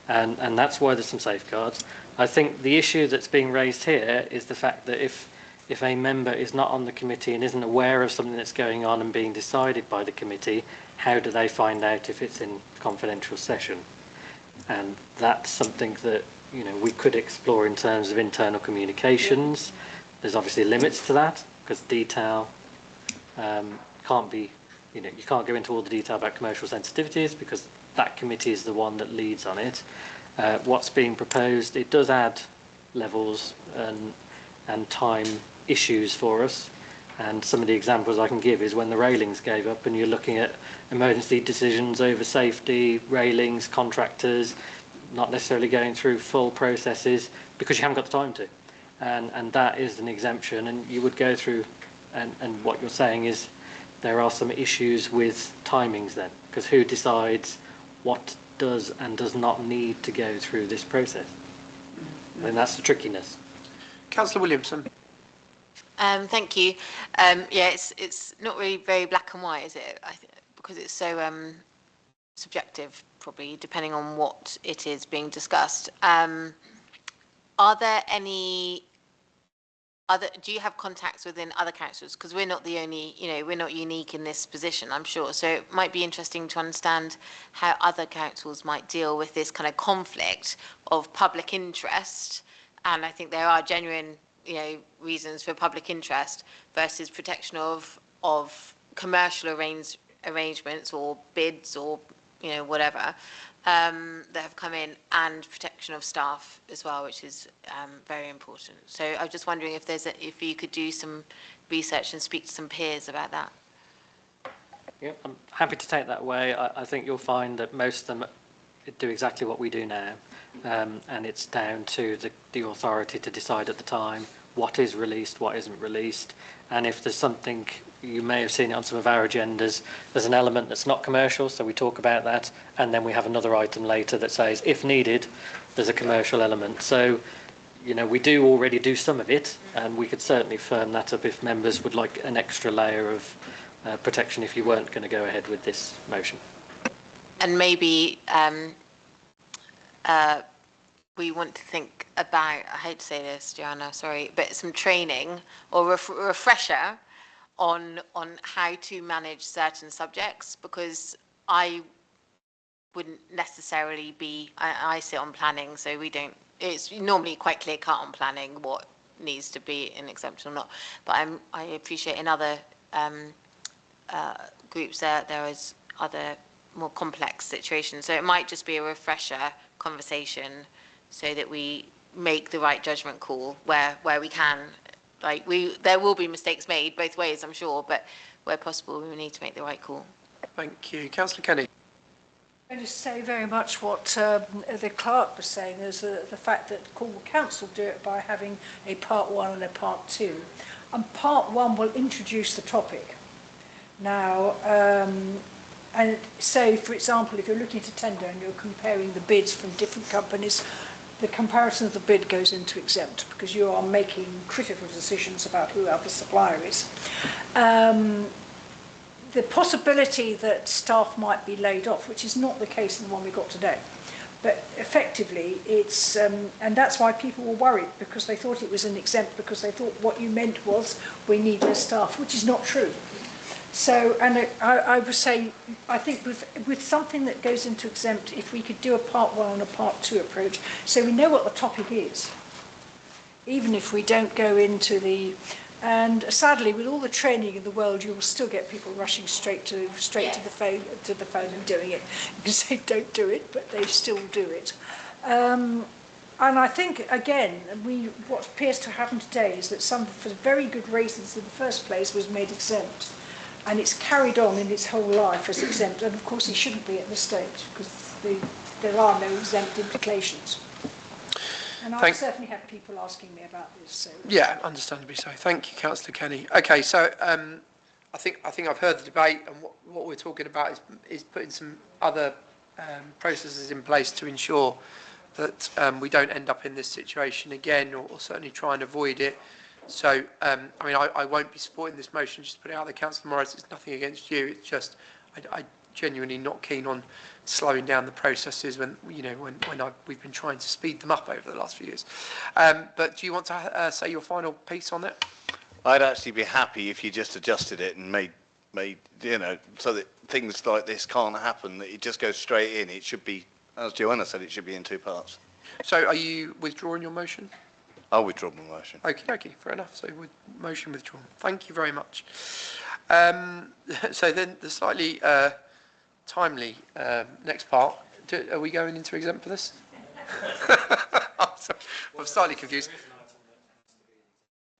And that's why there's some safeguards. I think the issue that's being raised here is the fact that if a member is not on the committee and isn't aware of something that's going on and being decided by the committee, how do they find out if it's in confidential session? And that's something that we could explore in terms of internal communications. There's obviously limits to that because detail can't be, you can't go into all the detail about commercial sensitivities because that committee is the one that leads on it. What's being proposed, it does add levels and time issues for us. And some of the examples I can give is when the railings gave up and you're looking at emergency decisions over safety, railings, contractors, not necessarily going through full processes because you haven't got the time to. And that is an exemption, and you would go through, and what you're saying is there are some issues with timings then, because who decides what does and does not need to go through this process? And that's the trickiness. Councillor Williamson. Thank you. Yeah, it's not really very black and white, is it? Because it's so subjective, probably, depending on what it is being discussed. Are there any do you have contacts within other councils? Because we're not the only, we're not unique in this position, I'm sure. So it might be interesting to understand how other councils might deal with this kind of conflict of public interest. And I think there are genuine, reasons for public interest versus protection of commercial arrangements or bids or, whatever. That have come in, and protection of staff as well, which is very important. So I was just wondering if you could do some research and speak to some peers about that. Yeah, I'm happy to take that away. I think you'll find that most of them do exactly what we do now, and it's down to the authority to decide at the time what is released, what isn't released, and if there's something, you may have seen it on some of our agendas, there's an element that's not commercial, so we talk about that, and then we have another item later that says, if needed, there's a commercial element. So, we do already do some of it, and we could certainly firm that up if members would like an extra layer of protection if you weren't going to go ahead with this motion. And maybe we want to think about, I hate to say this, Joanna, sorry, but some training or refresher on how to manage certain subjects, because I wouldn't necessarily be, I sit on planning, so it's normally quite clear cut on planning what needs to be an exemption or not, but I appreciate in other groups there is other more complex situations, so it might just be a refresher conversation so that we make the right judgment call where we can. There will be mistakes made both ways, I'm sure, but where possible, we need to make the right call. Thank you. Councillor Kenny. I'm going to say very much what the clerk was saying, is the fact that Cornwall Council do it by having a part 1 and a part 2. And part 1 will introduce the topic. Now, and so, for example, if you're looking at a tender and you're comparing the bids from different companies, the comparison of the bid goes into exempt because you are making critical decisions about who our supplier is. The possibility that staff might be laid off, which is not the case in the one we got today, but effectively it's, and that's why people were worried, because they thought it was an exempt, because they thought what you meant was we need less staff, which is not true. So, and I would say, I think with something that goes into exempt, if we could do a part 1 and a part 2 approach, so we know what the topic is, even if we don't go into the, and sadly, with all the training in the world, you will still get people rushing straight to the phone and doing it, because they don't do it, but they still do it. And I think, again, what appears to happen today is that some, for very good reasons in the first place, was made exempt. And it's carried on in its whole life as exempt, and of course it shouldn't be at this stage, because there are no exempt implications. And I've Thank- certainly had people asking me about this, so. Yeah, understandably so. Thank you, Councillor Kenny. Okay, so I think I've heard the debate, and what we're talking about is putting some other processes in place to ensure that we don't end up in this situation again, or certainly try and avoid it. So, I mean, I won't be supporting this motion, just to put it out there, Councillor Morris. It's nothing against you. It's just I genuinely not keen on slowing down the processes when we've been trying to speed them up over the last few years. But do you want to say your final piece on it? I'd actually be happy if you just adjusted it and made so that things like this can't happen, that it just goes straight in. It should be, as Joanna said, it should be in 2 parts. So are you withdrawing your motion? I'll withdraw my motion. Okay, fair enough. So motion withdrawn. Thank you very much. So then the slightly timely next part. Are we going into exempt for this? I'm slightly confused.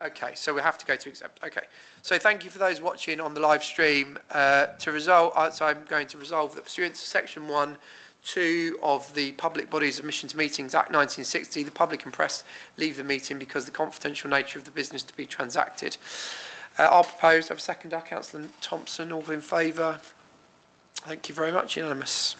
Okay, so we have to go to exempt. Okay, so thank you for those watching on the live stream. So I'm going to resolve that pursuant to section 1(2) of the Public Bodies Admission to Meetings Act 1960, the public and press leave the meeting because of the confidential nature of the business to be transacted. I'll propose. I have a seconder, Councillor Thompson. All in favour? Thank you very much. Unanimous.